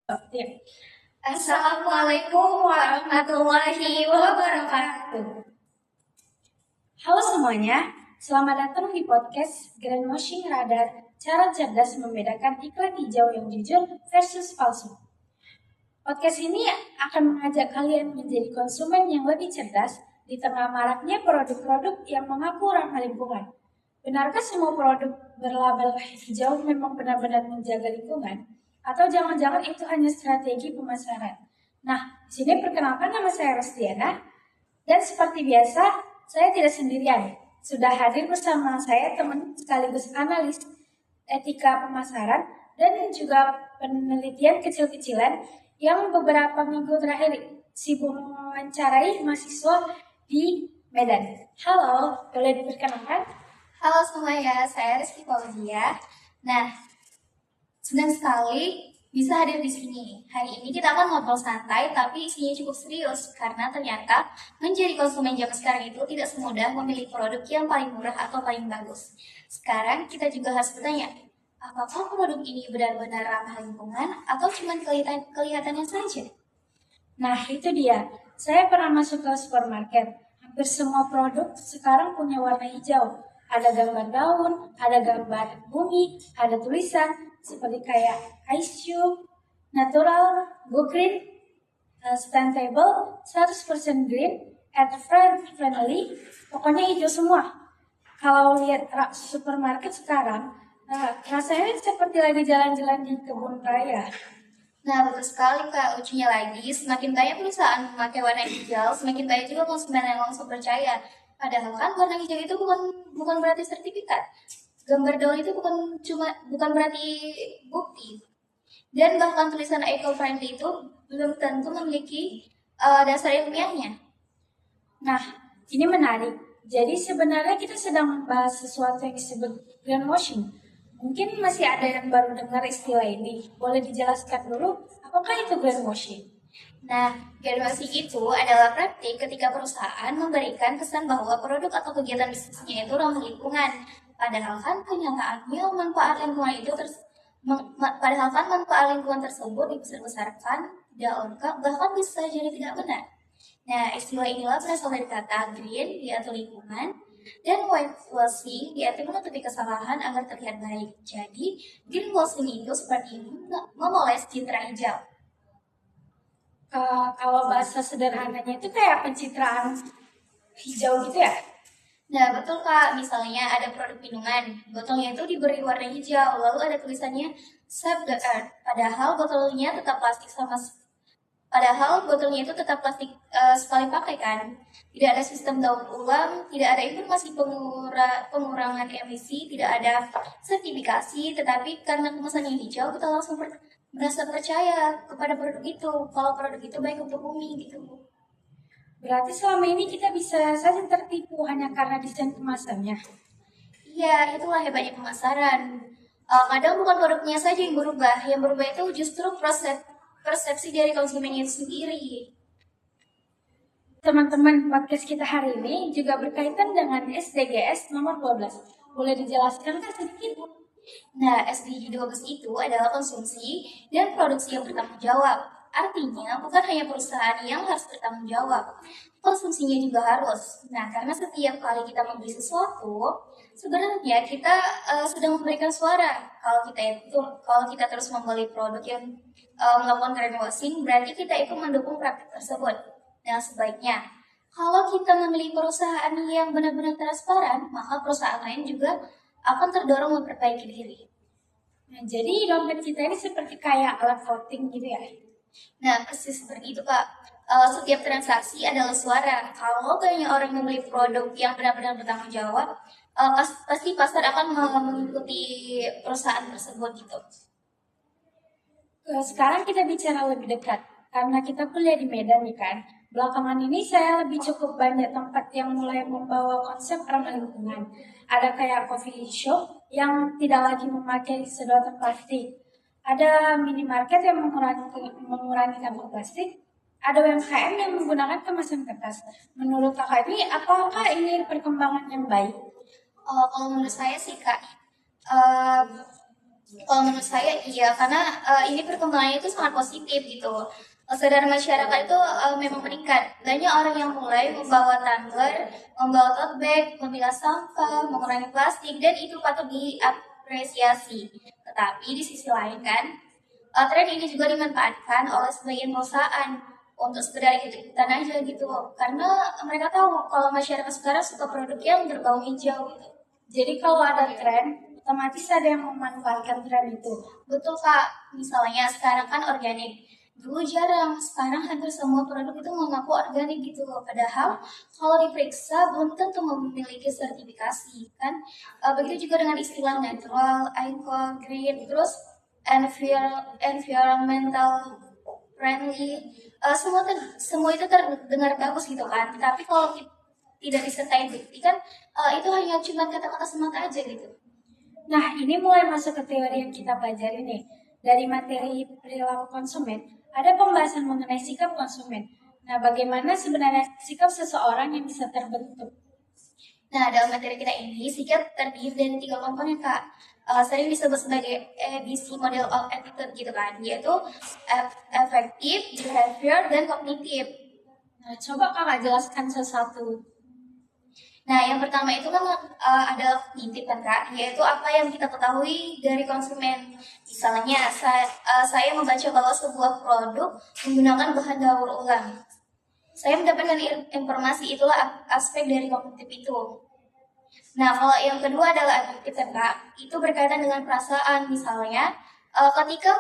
Ya. Assalamualaikum warahmatullahi wabarakatuh. Halo semuanya, selamat datang di podcast Greenwashing Radar, cara cerdas membedakan iklan hijau yang jujur versus palsu. Podcast ini akan mengajak kalian menjadi konsumen yang lebih cerdas di tengah maraknya produk-produk yang mengaku ramah lingkungan. Benarkah semua produk berlabel hijau memang benar-benar menjaga lingkungan? Atau jangan-jangan itu hanya strategi pemasaran? Nah, di sini perkenalkan nama saya Rostiana, dan seperti biasa, saya tidak sendirian. Sudah hadir bersama saya teman sekaligus analis etika pemasaran dan juga penelitian kecil-kecilan yang beberapa minggu terakhir sibuk mewawancarai mahasiswa di Medan. Halo, boleh diperkenalkan? Halo semuanya, saya Rizky Fauzia. Nah, senang sekali bisa hadir di sini. Hari ini kita akan ngobrol santai, tapi isinya cukup serius karena ternyata menjadi konsumen zaman sekarang itu tidak semudah memilih produk yang paling murah atau paling bagus. Sekarang kita juga harus bertanya, apakah produk ini benar-benar ramah lingkungan atau cuma kelihatannya saja? Nah, itu dia. Saya pernah masuk ke supermarket. Hampir semua produk sekarang punya warna hijau. Ada gambar daun, ada gambar bumi, ada tulisan seperti kayak ice natural, go green, sustainable, 100% green, and friendly. Pokoknya hijau semua. Kalau lihat supermarket sekarang, rasanya seperti lagi jalan-jalan di kebun raya. Nah, betul sekali Kak. Lucunya lagi, semakin banyak perusahaan memakai warna hijau, semakin banyak juga konsumen yang langsung percaya. Padahal kan warna hijau itu bukan berarti sertifikat. Gambar daun itu bukan berarti bukti. Dan bahkan tulisan eco-friendly itu belum tentu memiliki dasar ilmiahnya. Nah, ini menarik. Jadi sebenarnya kita sedang membahas sesuatu yang disebut greenwashing. Mungkin masih ada yang baru dengar istilah ini. Boleh dijelaskan dulu, apakah itu greenwashing? Nah, greenwashing itu adalah praktik ketika perusahaan memberikan kesan bahwa produk atau kegiatan bisnisnya itu ramah lingkungan. Padahal kan kenyataannya manfaat lingkungan tersebut dibesar-besarkan, tidak lengkap, bahkan bisa jadi tidak benar. Nah, istilah inilah berasal dari kata green, yaitu lingkungan, dan whitewashing, yaitu menutupi kesalahan agar terlihat baik. Jadi, greenwashing itu seperti memoles citra hijau. Kalau bahasa sederhananya itu kayak pencitraan hijau gitu ya? Nah, betul Kak. Misalnya ada produk minuman, botolnya itu diberi warna hijau, lalu ada tulisannya Save the Earth. Padahal botolnya itu tetap plastik sekali pakai kan. Tidak ada sistem daur ulang, tidak ada informasi pengurangan emisi, tidak ada sertifikasi, tetapi karena kemasannya hijau, kita langsung merasa percaya kepada produk itu, kalau produk itu baik untuk bumi gitu. Berarti selama ini kita bisa saja tertipu hanya karena desain kemasannya. Iya, itulah hebatnya pemasaran. Kadang bukan produknya saja yang berubah itu justru persepsi dari konsumennya itu sendiri. Teman-teman, podcast kita hari ini juga berkaitan dengan SDGs nomor 12. Boleh dijelaskan kan sedikit? Nah, SDG 12 itu adalah konsumsi dan produksi yang bertanggung jawab. Artinya, bukan hanya perusahaan yang harus bertanggung jawab, konsumsinya juga harus. Nah, karena setiap kali kita membeli sesuatu, sebenarnya kita sedang memberikan suara. Kalau kita terus membeli produk yang melakukan greenwashing, berarti kita ikut mendukung praktik tersebut. Nah, sebaiknya kalau kita memilih perusahaan yang benar-benar transparan, maka perusahaan lain juga akan terdorong memperbaiki diri. Nah, jadi dompet kita ini seperti kayak alat voting gitu ya? Nah, persis seperti itu Kak. Setiap transaksi adalah suara. Kalau banyak orang membeli produk yang benar-benar bertanggung jawab, pasti pasar akan mengikuti perusahaan tersebut gitu. Sekarang kita bicara lebih dekat, karena kita kuliah di Medan nih kan. Belakangan ini saya lebih cukup banyak tempat yang mulai membawa konsep ramah lingkungan. Ada kayak coffee shop yang tidak lagi memakai sedotan plastik. Ada minimarket yang mengurangi kantong plastik. Ada UMKM yang menggunakan kemasan kertas. Menurut kakak ini, apakah ini perkembangan yang baik? Kalau menurut saya sih Kak, uh, Kalau menurut saya iya, karena ini perkembangannya itu sangat positif gitu. Kesadaran masyarakat itu memang meningkat. Banyak orang yang mulai membawa tumbler, membawa tote bag, memilah sampah, mengurangi plastik, dan itu patut diapresiasi. Tetapi di sisi lain kan, tren ini juga dimanfaatkan oleh sebagian perusahaan untuk sekedar ikut-ikutan aja gitu. Karena mereka tahu kalau masyarakat sekarang suka produk yang berbau hijau gitu. Jadi kalau ada tren, otomatis ada yang memanfaatkan tren itu. Betul Kak, misalnya sekarang kan organik. Dulu jarang, sekarang hampir semua produk itu mengaku organik gitu loh. Padahal kalau diperiksa belum tentu memiliki sertifikasi kan. Begitu juga dengan istilah natural, eco, green, terus environmental friendly. Semua itu terdengar bagus gitu kan. Tapi kalau tidak disertai bukti kan, itu hanya cuma kata-kata semata aja gitu. Nah, ini mulai masuk ke teori yang kita pelajari nih. Dari materi perilaku konsumen, ada pembahasan mengenai sikap konsumen. Nah, bagaimana sebenarnya sikap seseorang yang bisa terbentuk? Nah, dalam materi kita ini, sikap terdiri dari 3 komponen, Kak. Sering disebut sebagai ABC Model of Attitude gitu kan, yaitu efektif, behavior, dan kognitif. Nah, coba kakak jelaskan satu-satu. Nah, yang pertama itu kan adalah kognitif kan, Kak, yaitu apa yang kita ketahui dari konsumen. Misalnya, saya membaca bahwa sebuah produk menggunakan bahan daur ulang. Saya mendapatkan informasi, itulah aspek dari kognitif itu. Nah, kalau yang kedua adalah efektif kan, Kak. Itu berkaitan dengan perasaan. Misalnya, ketika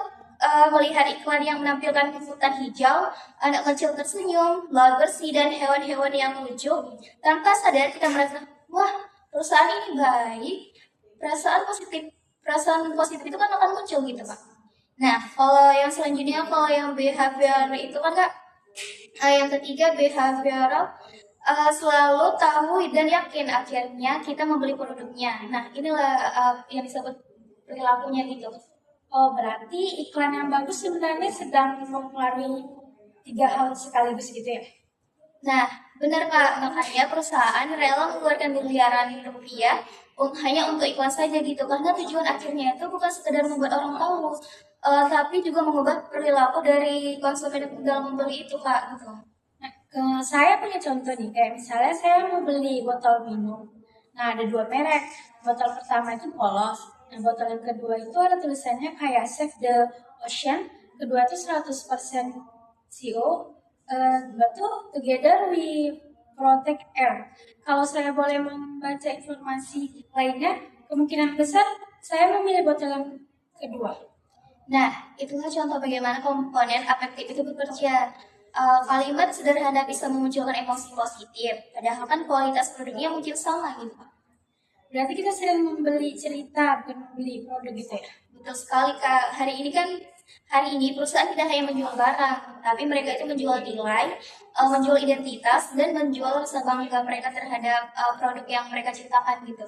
melihat iklan yang menampilkan hutan hijau, anak kecil tersenyum, laut bersih, dan hewan-hewan yang lucu, tanpa sadar kita merasa, wah, perusahaan ini baik. Perasaan positif itu kan akan muncul gitu, Pak. Nah, kalau yang selanjutnya, kalau yang behavior itu kan, Kak, yang ketiga behavioral, selalu tahu dan yakin akhirnya kita membeli produknya. Nah, inilah yang disebut perilakunya gitu. Oh, berarti iklan yang bagus sebenarnya sedang mempengaruhi 3 hal sekaligus gitu ya? Nah, benar Kak, makanya perusahaan rela mengeluarkan miliaran rupiah hanya untuk iklan saja gitu. Karena tujuan akhirnya itu bukan sekedar membuat orang tahu, tapi juga mengubah perilaku dari konsumen dalam membeli itu Kak gitu. Saya punya contoh nih, kayak misalnya saya mau beli botol minum. Nah, ada 2 merek. Botol pertama itu polos. Nah, botol yang kedua itu ada tulisannya kayak Save the Ocean. Kedua itu 100% CO. Batu Together we Protect Air. Kalau saya boleh membaca informasi lainnya, kemungkinan besar saya memilih botol yang kedua. Nah, itulah contoh bagaimana komponen afektif itu bekerja. Kalimat sederhana bisa memunculkan emosi positif, padahal kan kualitas produknya mungkin sama gitu. Berarti kita sering membeli cerita, bukan membeli produk gitu ya? Betul sekali Kak. Hari ini perusahaan tidak hanya menjual barang, tapi mereka itu menjual nilai, menjual identitas, dan menjual rasa bangga mereka terhadap produk yang mereka ciptakan gitu.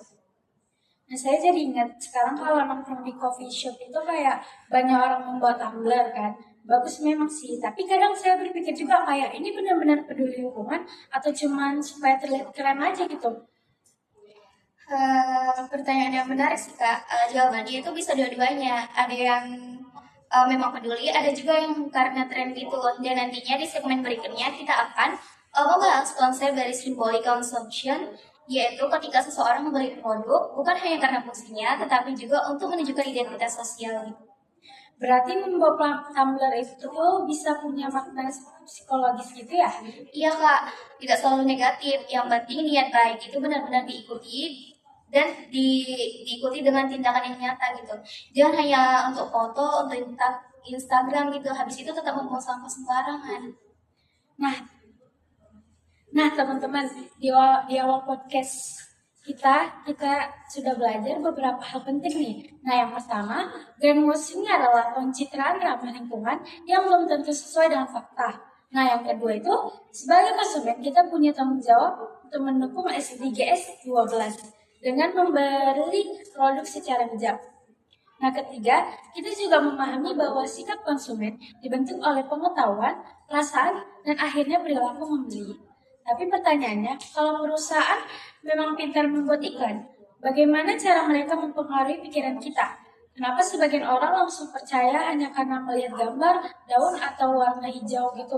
Nah, saya jadi ingat sekarang kalau nongkrong di coffee shop itu kayak banyak orang membawa tumbler kan. Bagus memang sih, tapi kadang saya berpikir juga kayak ini benar-benar peduli lingkungan atau cuman supaya terlihat keren aja gitu. Pertanyaan yang menarik sih Kak. Jawabannya itu bisa dua-duanya. Ada yang memang peduli, ada juga yang karena tren gitu. Dan nantinya di segmen berikutnya kita akan membahas konsep dari symbolic consumption, yaitu ketika seseorang membeli produk bukan hanya karena fungsinya, tetapi juga untuk menunjukkan identitas sosial gitu. Berarti membawa tumbler itu tuh bisa punya makna psikologis gitu ya? Iya Kak, tidak selalu negatif. Yang penting niat baik itu benar-benar diikuti dan diikuti dengan tindakan yang nyata gitu. Jangan hanya untuk foto, untuk Instagram gitu. Habis itu tetap membuang sampah sembarangan. Nah, nah teman-teman di awal podcast kita sudah belajar beberapa hal penting nih. Nah, yang pertama, greenwashing adalah pencitraan ramah lingkungan yang belum tentu sesuai dengan fakta. Nah, yang kedua itu, sebagai konsumen kita punya tanggung jawab untuk mendukung SDGs 12 dengan membeli produk secara bijak. Nah, ketiga, kita juga memahami bahwa sikap konsumen dibentuk oleh pengetahuan, perasaan, dan akhirnya perilaku membeli. Tapi pertanyaannya, kalau perusahaan memang pintar membuat iklan, bagaimana cara mereka mempengaruhi pikiran kita? Kenapa sebagian orang langsung percaya hanya karena melihat gambar, daun, atau warna hijau gitu?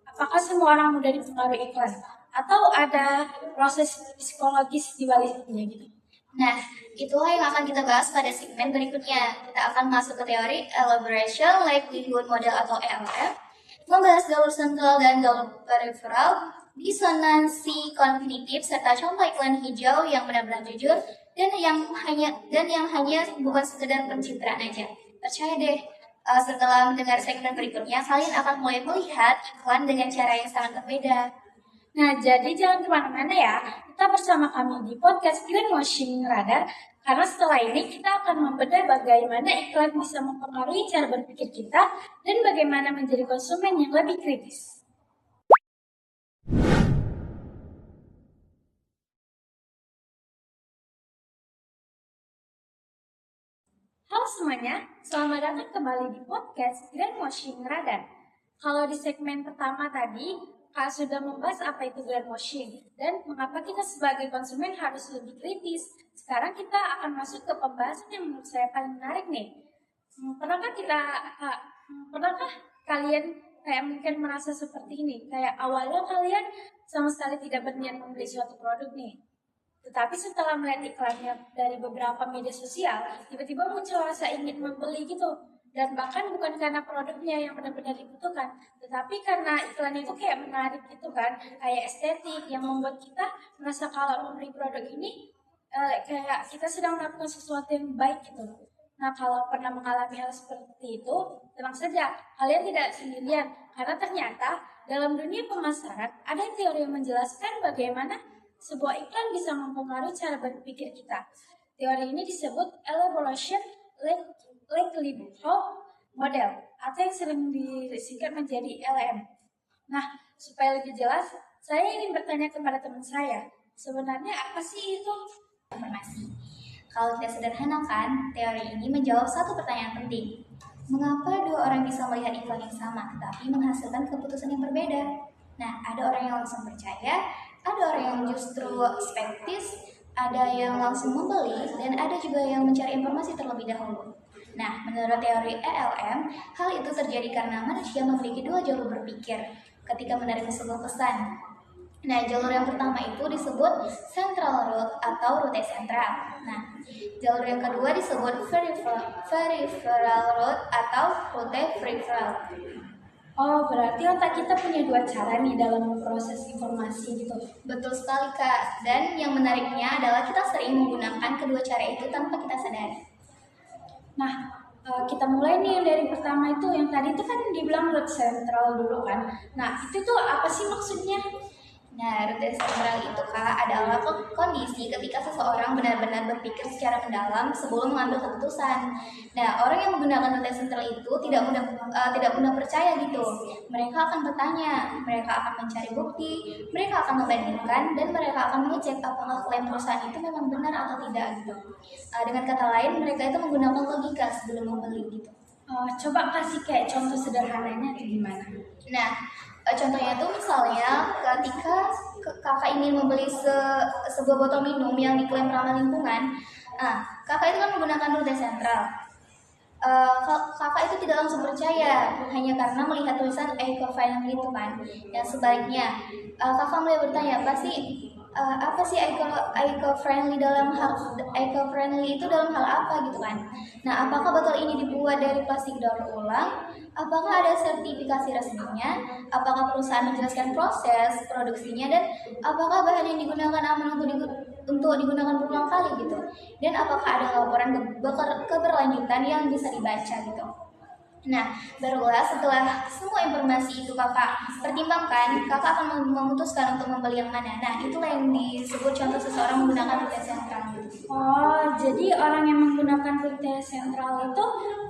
Apakah semua orang mudah dipengaruhi iklan? Atau ada proses psikologis di baliknya gitu? Nah, itulah yang akan kita bahas pada segmen berikutnya. Kita akan masuk ke teori Elaboration Likelihood Model atau ELM, membahas jalur sentral dan jalur peripheral, disonansi kognitif, serta contoh iklan hijau yang benar-benar jujur dan yang hanya bukan sekedar pencitraan aja. Percaya deh, setelah mendengar segmen berikutnya, kalian akan mulai melihat iklan dengan cara yang sangat berbeda. Nah, jadi jangan kemana-mana ya. Kita bersama kami di podcast Greenwashing Radar. Karena setelah ini kita akan membedah bagaimana iklan bisa mempengaruhi cara berpikir kita dan bagaimana menjadi konsumen yang lebih kritis. Halo semuanya, selamat datang kembali di podcast Greenwashing Radar. Kalau di segmen pertama tadi, Kak sudah membahas apa itu greenwashing dan mengapa kita sebagai konsumen harus lebih kritis. Sekarang kita akan masuk ke pembahasan yang menurut saya paling menarik nih. Pernahkah kalian kayak mungkin merasa seperti ini? Kayak awalnya kalian sama sekali tidak berniat membeli suatu produk nih. Tetapi setelah melihat iklannya dari beberapa media sosial, tiba-tiba muncul rasa ingin membeli gitu. Dan bahkan bukan karena produknya yang benar-benar dibutuhkan, tetapi karena iklannya itu kayak menarik gitu kan, kayak estetik yang membuat kita merasa kalau membeli produk ini kayak kita sedang melakukan sesuatu yang baik gitu. Nah, kalau pernah mengalami hal seperti itu, tenang saja, kalian tidak sendirian. Karena ternyata dalam dunia pemasaran ada teori yang menjelaskan bagaimana sebuah iklan bisa mempengaruhi cara berpikir kita. Teori ini disebut Elaboration Likelihood Model atau yang sering disingkat menjadi LM. Nah, supaya lebih jelas, saya ingin bertanya kepada teman saya, sebenarnya apa sih itu? Informasi. Kalau kita sederhanakan, teori ini menjawab satu pertanyaan penting. Mengapa dua orang bisa melihat iklan yang sama tetapi menghasilkan keputusan yang berbeda? Nah, ada orang yang langsung percaya, ada orang yang justru skeptis, ada yang langsung membeli, dan ada juga yang mencari informasi terlebih dahulu. Nah, menurut teori ELM, hal itu terjadi karena manusia memiliki dua jalur berpikir ketika menerima sebuah pesan. Nah, jalur yang pertama itu disebut central route atau rute sentral. Nah, jalur yang kedua disebut peripheral route atau rute peripheral. Oh, berarti otak kita punya dua cara nih dalam memproses informasi gitu. Betul sekali, Kak. Dan yang menariknya adalah kita sering menggunakan kedua cara itu tanpa kita sadari. Nah, kita mulai nih dari pertama itu, yang tadi itu kan dibilang root central dulu kan. Nah, itu tuh apa sih maksudnya? Nah, rute sentral itu, Kak, adalah kondisi ketika seseorang benar-benar berpikir secara mendalam sebelum mengambil keputusan. Nah, orang yang menggunakan rute sentral itu tidak mudah percaya gitu. Mereka akan bertanya, mereka akan mencari bukti, mereka akan membandingkan, dan mereka akan mengecek apakah klaim perusahaan itu memang benar atau tidak gitu. Dengan kata lain, mereka itu menggunakan logika sebelum membeli gitu. Coba kasih kayak contoh sederhananya atau gimana? Nah, contohnya tuh misalnya ketika kakak ingin membeli sebuah botol minum yang diklaim ramah lingkungan, kakak itu kan menggunakan rute sentral. Kakak itu tidak langsung percaya hanya karena melihat tulisan eco-friendly itu kan. Yang sebaliknya, kakak mulai bertanya, apa sih eco-friendly itu dalam hal apa gitu kan. Nah, apakah botol ini dibuat dari plastik daur ulang? Apakah ada sertifikasi resminya? Apakah perusahaan menjelaskan proses produksinya, dan apakah bahan yang digunakan aman untuk digunakan berulang kali gitu? Dan apakah ada laporan keberlanjutan yang bisa dibaca gitu? Nah, barulah setelah semua informasi itu kakak pertimbangkan, kakak akan memutuskan untuk membeli yang mana. Nah, itulah yang disebut contoh seseorang menggunakan rute sentral. Oh, jadi orang yang menggunakan rute sentral itu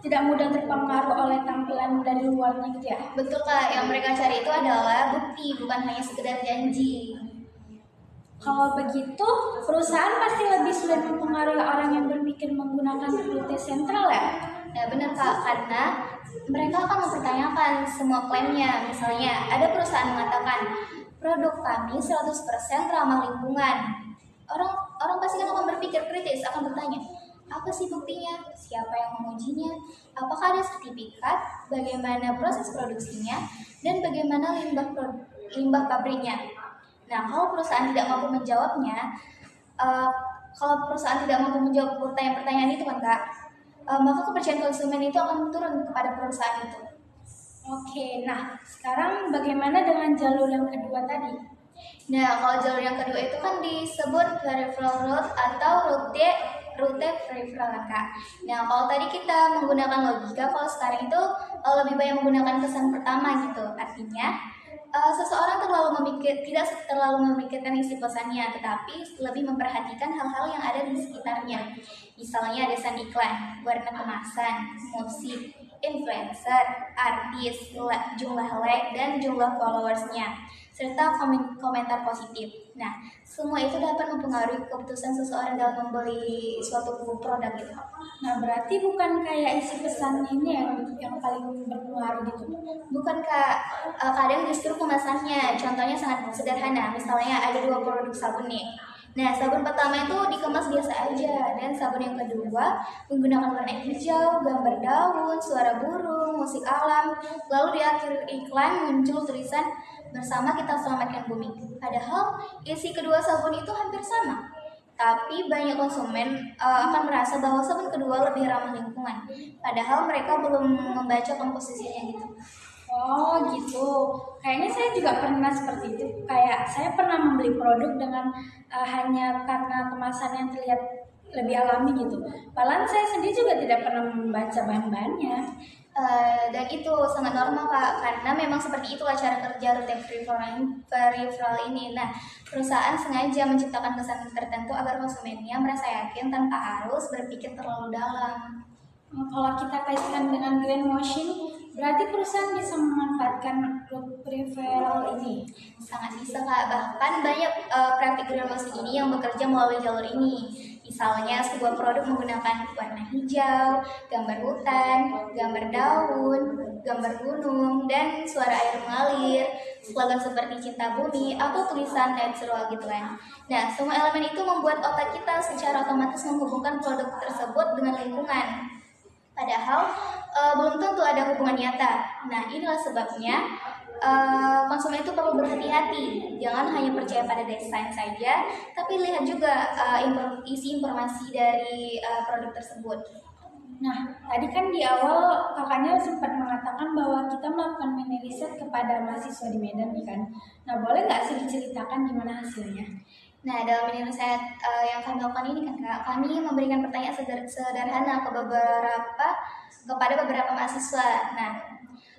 tidak mudah terpengaruh oleh tampilan dari luarnya gitu ya? Betul, Kak. Yang mereka cari itu adalah bukti, bukan hanya sekedar janji. Kalau begitu, perusahaan pasti lebih sulit mempengaruhi orang yang berpikir menggunakan rute sentral ya? Nah, benar, Kak, karena mereka akan mempertanyakan semua klaimnya. Misalnya, ada perusahaan mengatakan, produk kami 100% ramah lingkungan. Orang pasti kan akan berpikir kritis, akan bertanya, Apa sih buktinya? Siapa yang mengujinya? Apakah ada sertifikat? Bagaimana proses produksinya? Dan bagaimana limbah pabriknya? Nah, kalau perusahaan tidak mampu menjawabnya, eh, kalau perusahaan tidak mampu menjawab pertanyaan-pertanyaan itu kan Kak, maka kepercayaan konsumen itu akan turun kepada perusahaan itu. Oke, nah sekarang bagaimana dengan jalur yang kedua tadi? Nah, kalau jalur yang kedua itu kan disebut peripheral road atau rute peripheral kan, Kak. Nah, kalau tadi kita menggunakan logika, kalau sekarang itu lebih banyak menggunakan kesan pertama gitu. Artinya, seseorang tidak terlalu memikirkan isi pesannya, tetapi lebih memperhatikan hal-hal yang ada di sekitarnya. Misalnya desain iklan, warna kemasan, musik, influencer, artis, jumlah like, dan jumlah followersnya, serta komentar positif. Nah, semua itu dapat mempengaruhi keputusan seseorang dalam membeli suatu produk gitu. Nah, berarti bukan kayak isi pesan ini yang paling berpengaruh gitu. Bukan Kak, kadang justru kemasannya. Contohnya sangat sederhana. Misalnya ada 2 produk sabun nih. Nah, sabun pertama itu dikemas biasa aja, dan sabun yang kedua menggunakan warna hijau, gambar daun, suara burung, musik alam. Lalu di akhir iklan muncul tulisan bersama kita selamatkan bumi. Padahal isi kedua sabun itu hampir sama. Tapi banyak konsumen akan merasa bahwa sabun kedua lebih ramah lingkungan. Padahal mereka belum membaca komposisinya gitu. Oh gitu, kayaknya saya juga pernah seperti itu. Kayak saya pernah membeli produk dengan hanya karena kemasan yang terlihat lebih alami gitu. Padahal saya sendiri juga tidak pernah membaca bahan-bahannya. Dan itu sangat normal Kak, karena memang seperti itulah cara kerja rute peripheral ini. Nah, perusahaan sengaja menciptakan kesan tertentu agar konsumennya merasa yakin tanpa harus berpikir terlalu dalam. Kalau kita kaitkan dengan greenwashing, berarti perusahaan bisa memanfaatkan route peripheral ini. Sangat bisa Kak, bahkan banyak praktik greenwashing ini yang bekerja melalui jalur ini. Misalnya sebuah produk menggunakan warna hijau, gambar hutan, gambar daun, gambar gunung, dan suara air mengalir, slogan seperti cinta bumi, atau tulisan natural gitu kan. Nah, semua elemen itu membuat otak kita secara otomatis menghubungkan produk tersebut dengan lingkungan. Padahal belum tentu ada hubungan nyata. Nah, inilah sebabnya konsumen itu perlu berhati-hati. Jangan hanya percaya pada desain saja, tapi lihat juga isi informasi dari produk tersebut. Nah, tadi kan di awal kakaknya sempat mengatakan bahwa kita melakukan mini riset kepada mahasiswa di Medan nih kan. Nah, boleh nggak sih diceritakan gimana hasilnya? Nah, dalam mini riset yang kami lakukan ini kan Kak, kami memberikan pertanyaan sederhana kepada beberapa mahasiswa. Nah,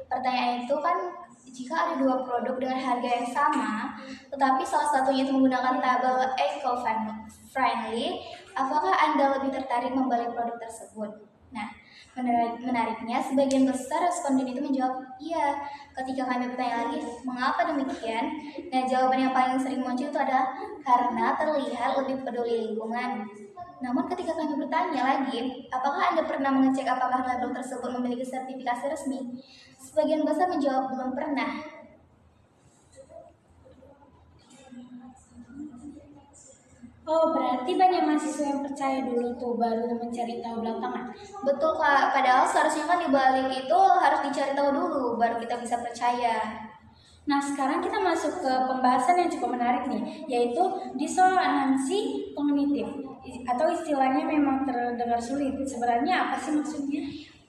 pertanyaan itu kan, jika ada 2 produk dengan harga yang sama, tetapi salah satunya itu menggunakan tabel eco-friendly, apakah Anda lebih tertarik membeli produk tersebut? Nah, menariknya, sebagian besar responden itu menjawab iya. Ketika kami bertanya lagi, mengapa demikian? Nah, jawaban yang paling sering muncul itu adalah karena terlihat lebih peduli lingkungan. Namun ketika kami bertanya lagi, apakah Anda pernah mengecek apakah label tersebut memiliki sertifikasi resmi? Sebagian besar menjawab belum pernah. Oh, berarti banyak mahasiswa yang percaya dulu tuh baru mencari tahu belakangan. Betul Kak, padahal seharusnya kan dibalik itu harus dicari tahu dulu, baru kita bisa percaya. Nah, sekarang kita masuk ke pembahasan yang cukup menarik nih, yaitu disonansi kognitif. Atau istilahnya memang terdengar sulit. Sebenarnya apa sih maksudnya?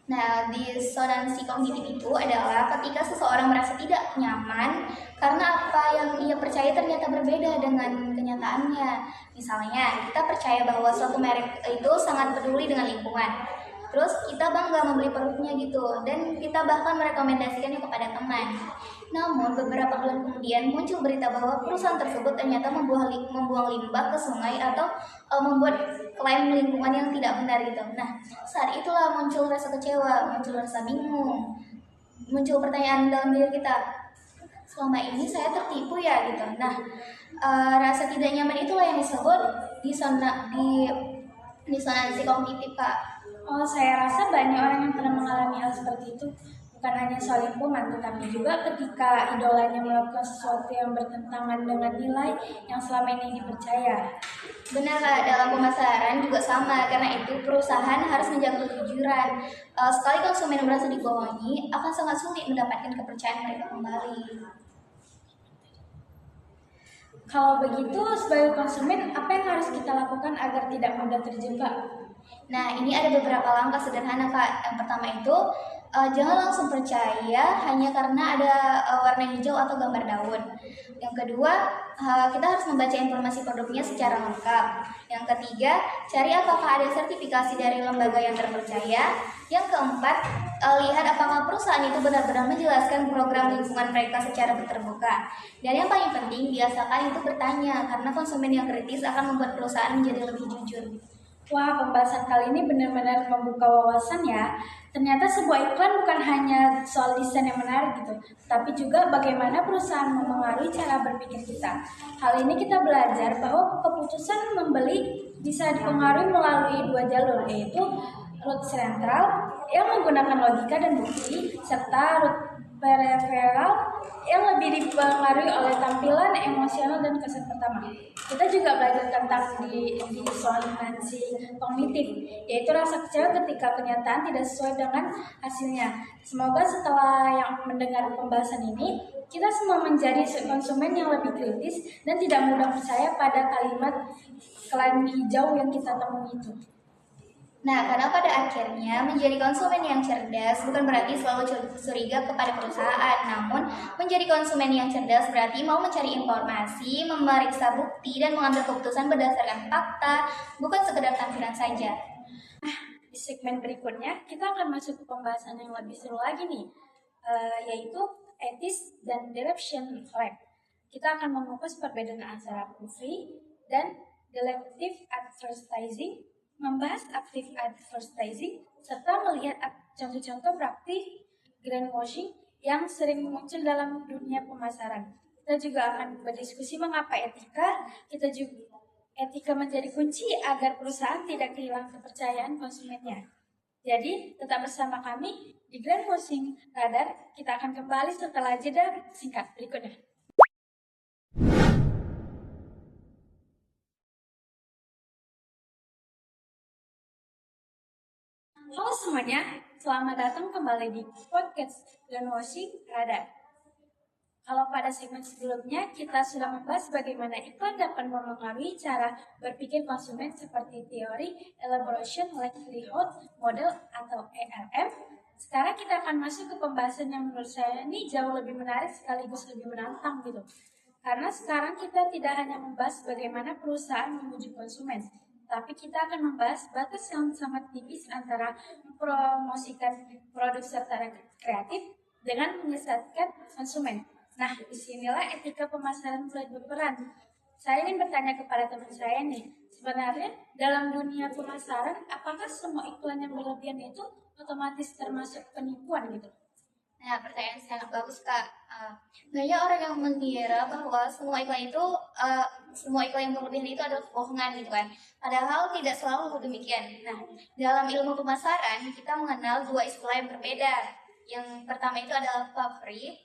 Nah, disonansi kognitif itu adalah ketika seseorang merasa tidak nyaman karena apa yang ia percaya ternyata berbeda dengan kenyataannya. Misalnya, kita percaya bahwa suatu merek itu sangat peduli dengan lingkungan. Terus kita bangga membeli produknya gitu, dan kita bahkan merekomendasikannya kepada teman. Namun, beberapa bulan kemudian muncul berita bahwa perusahaan tersebut ternyata membuang limbah ke sungai atau membuat klaim lingkungan yang tidak benar gitu. Nah, saat itulah muncul rasa kecewa, muncul rasa bingung, muncul pertanyaan dalam diri kita, selama ini saya tertipu ya gitu. Nah, rasa tidak nyaman itulah yang disebut disonansi kognitif Kak. Oh, saya rasa banyak orang yang pernah mengalami hal seperti itu. bukan hanya soal lingkungan, tetapi juga ketika idolanya melakukan sesuatu yang bertentangan dengan nilai yang selama ini dipercaya. Benar Kak, dalam pemasaran juga sama, karena itu perusahaan harus menjaga kejujuran. Sekali konsumen merasa dibohongi, akan sangat sulit mendapatkan kepercayaan mereka kembali. Kalau begitu, sebagai konsumen, apa yang harus kita lakukan agar tidak mudah terjebak? Nah, ini ada beberapa langkah sederhana Kak. Yang pertama itu, jangan langsung percaya hanya karena ada warna hijau atau gambar daun. Yang kedua, kita harus membaca informasi produknya secara lengkap. Yang ketiga, cari apakah ada sertifikasi dari lembaga yang terpercaya. Yang keempat, lihat apakah perusahaan itu benar-benar menjelaskan program lingkungan mereka secara terbuka. Dan yang paling penting, biasakan itu bertanya, karena konsumen yang kritis akan membuat perusahaan menjadi lebih jujur. Wah, pembahasan kali ini benar-benar membuka wawasan ya. Ternyata sebuah iklan bukan hanya soal desain yang menarik gitu, tapi juga bagaimana perusahaan memengaruhi cara berpikir kita. Hal ini kita belajar bahwa keputusan membeli bisa dipengaruhi melalui dua jalur, yaitu root sentral yang menggunakan logika dan bukti, serta root preferal yang lebih dipengaruhi oleh tampilan, emosional, dan kesan pertama. Kita juga belajar tentang disonansi kognitif, yaitu rasa kecewa ketika kenyataan tidak sesuai dengan hasilnya. Semoga setelah yang mendengar pembahasan ini, kita semua menjadi konsumen yang lebih kritis dan tidak mudah percaya pada kalimat iklan hijau yang kita temui itu. Nah, karena pada akhirnya menjadi konsumen yang cerdas bukan berarti selalu curiga kepada perusahaan, namun menjadi konsumen yang cerdas berarti mau mencari informasi, memeriksa bukti, dan mengambil keputusan berdasarkan fakta, bukan sekedar tampilan saja. Di segmen berikutnya, kita akan masuk ke pembahasan yang lebih seru lagi nih, yaitu etis dan deception lab. Kita akan mengupas perbedaan antara free dan deceptive advertising, membahas active advertising, serta melihat contoh-contoh praktik greenwashing yang sering muncul dalam dunia pemasaran. Kita juga akan berdiskusi mengapa etika menjadi kunci agar perusahaan tidak kehilangan kepercayaan konsumennya. Jadi, tetap bersama kami di Greenwashing Radar. Kita akan kembali setelah jeda singkat berikutnya. Halo semuanya, selamat datang kembali di podcast Greenwashing Radar. Kalau pada segmen sebelumnya kita sudah membahas bagaimana iklan dapat mempengaruhi cara berpikir konsumen seperti teori Elaboration Likelihood Model atau ELM. Sekarang kita akan masuk ke pembahasan yang menurut saya ini jauh lebih menarik sekaligus lebih menantang gitu. Karena sekarang kita tidak hanya membahas bagaimana perusahaan memujuk konsumen, tapi kita akan membahas batas yang sangat tipis antara mempromosikan produk serta kreatif dengan menyesatkan konsumen. Nah, disinilah etika pemasaran mulai berperan. Saya ingin bertanya kepada teman saya nih, sebenarnya dalam dunia pemasaran, apakah semua iklan yang berlebihan itu otomatis termasuk penipuan gitu? Nah, pertanyaan sangat bagus Kak. Banyak orang yang mengira bahwa semua iklan yang berlebihan itu adalah kebohongan gitu kan. Padahal tidak selalu demikian. Nah, dalam ilmu pemasaran kita mengenal dua istilah yang berbeda. Yang pertama itu adalah favorit,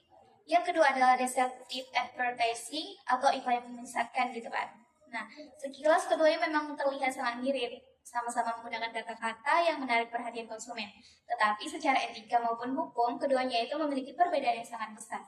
yang kedua adalah deceptive advertising atau iklan yang menyesatkan gitu kan. Nah, sekilas keduanya memang terlihat sangat mirip, sama-sama menggunakan kata-kata yang menarik perhatian konsumen. Tetapi secara etika maupun hukum, keduanya itu memiliki perbedaan yang sangat besar.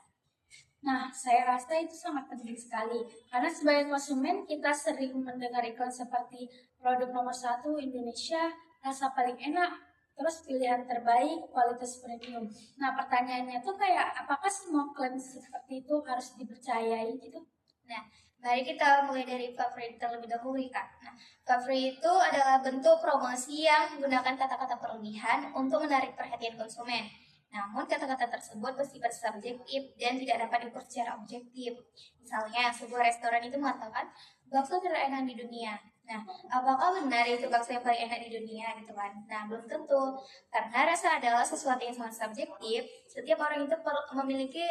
Nah, saya rasa itu sangat penting sekali. Karena sebagai konsumen, kita sering mendengar iklan seperti produk nomor 1 Indonesia, rasa paling enak, terus pilihan terbaik, kualitas premium. Nah, pertanyaannya tuh kayak, apakah semua klaim seperti itu harus dipercayai gitu? Nah, mari kita mulai dari favorit terlebih dahulu Kak. Nah, favorit itu adalah bentuk promosi yang menggunakan kata-kata berlebihan untuk menarik perhatian konsumen. Namun, kata-kata tersebut bersifat subjektif dan tidak dapat diukur secara objektif. Misalnya, sebuah restoran itu mengatakan, bakso terenak di dunia. Nah, apakah benar itu bakso yang paling enak di dunia gitu kan? Nah, belum tentu. Karena rasa adalah sesuatu yang sangat subjektif. Setiap orang itu memiliki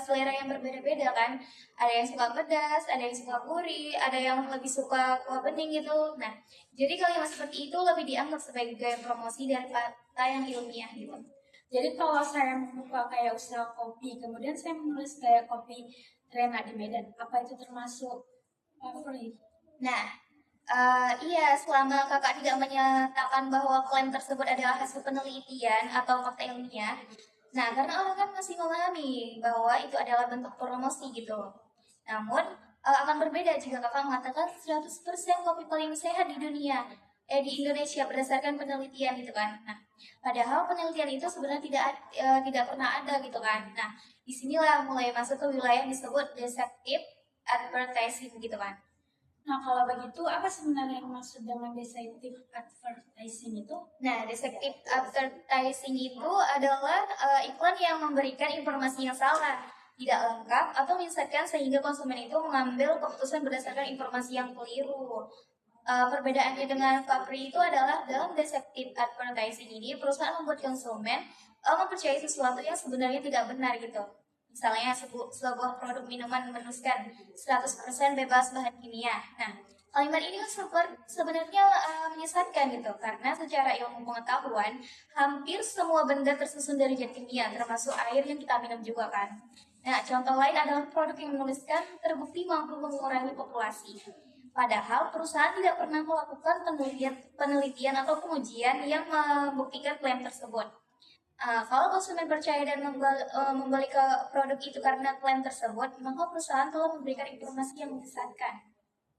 selera yang berbeda-beda kan. Ada yang suka pedas, ada yang suka gurih, ada yang lebih suka kuah bening gitu. Nah, jadi kalimat seperti itu lebih dianggap sebagai gaya promosi daripada yang ilmiah gitu. Jadi kalau saya membuka kayak usaha kopi, kemudian saya menulis kayak kopi Trena di Medan, apa itu termasuk free? Nah, iya, selama kakak tidak menyatakan bahwa klaim tersebut adalah hasil penelitian atau fakta ilmiah, nah karena orang kan masih memahami bahwa itu adalah bentuk promosi gitu. Namun, akan berbeda jika kakak mengatakan 100% kopi paling sehat di dunia, di Indonesia berdasarkan penelitian gitu kan. Nah, padahal penelitian itu sebenarnya tidak pernah ada gitu kan. Nah, disinilah mulai masuk ke wilayah yang disebut deceptive advertising gitu kan. Nah, kalau begitu, apa sebenarnya yang maksud dengan deceptive advertising itu? Nah, deceptive advertising itu adalah iklan yang memberikan informasi yang salah, tidak lengkap, atau menyesatkan sehingga konsumen itu mengambil keputusan berdasarkan informasi yang keliru. Perbedaannya dengan pabrik itu adalah dalam deceptive advertising ini, perusahaan membuat konsumen mempercayai sesuatu yang sebenarnya tidak benar gitu. Misalnya sebuah produk minuman menuliskan 100% bebas bahan kimia. Nah, kalimat ini kan sebenarnya menyesatkan gitu, karena secara ilmu pengetahuan, hampir semua benda tersusun dari zat kimia, termasuk air yang kita minum juga kan. Nah, contoh lain adalah produk yang menuliskan terbukti mampu mengurangi populasi. Padahal perusahaan tidak pernah melakukan penelitian atau pengujian yang membuktikan klaim tersebut. Kalau konsumen percaya dan membeli ke produk itu karena klaim tersebut, maka perusahaan telah memberikan informasi yang menyesatkan.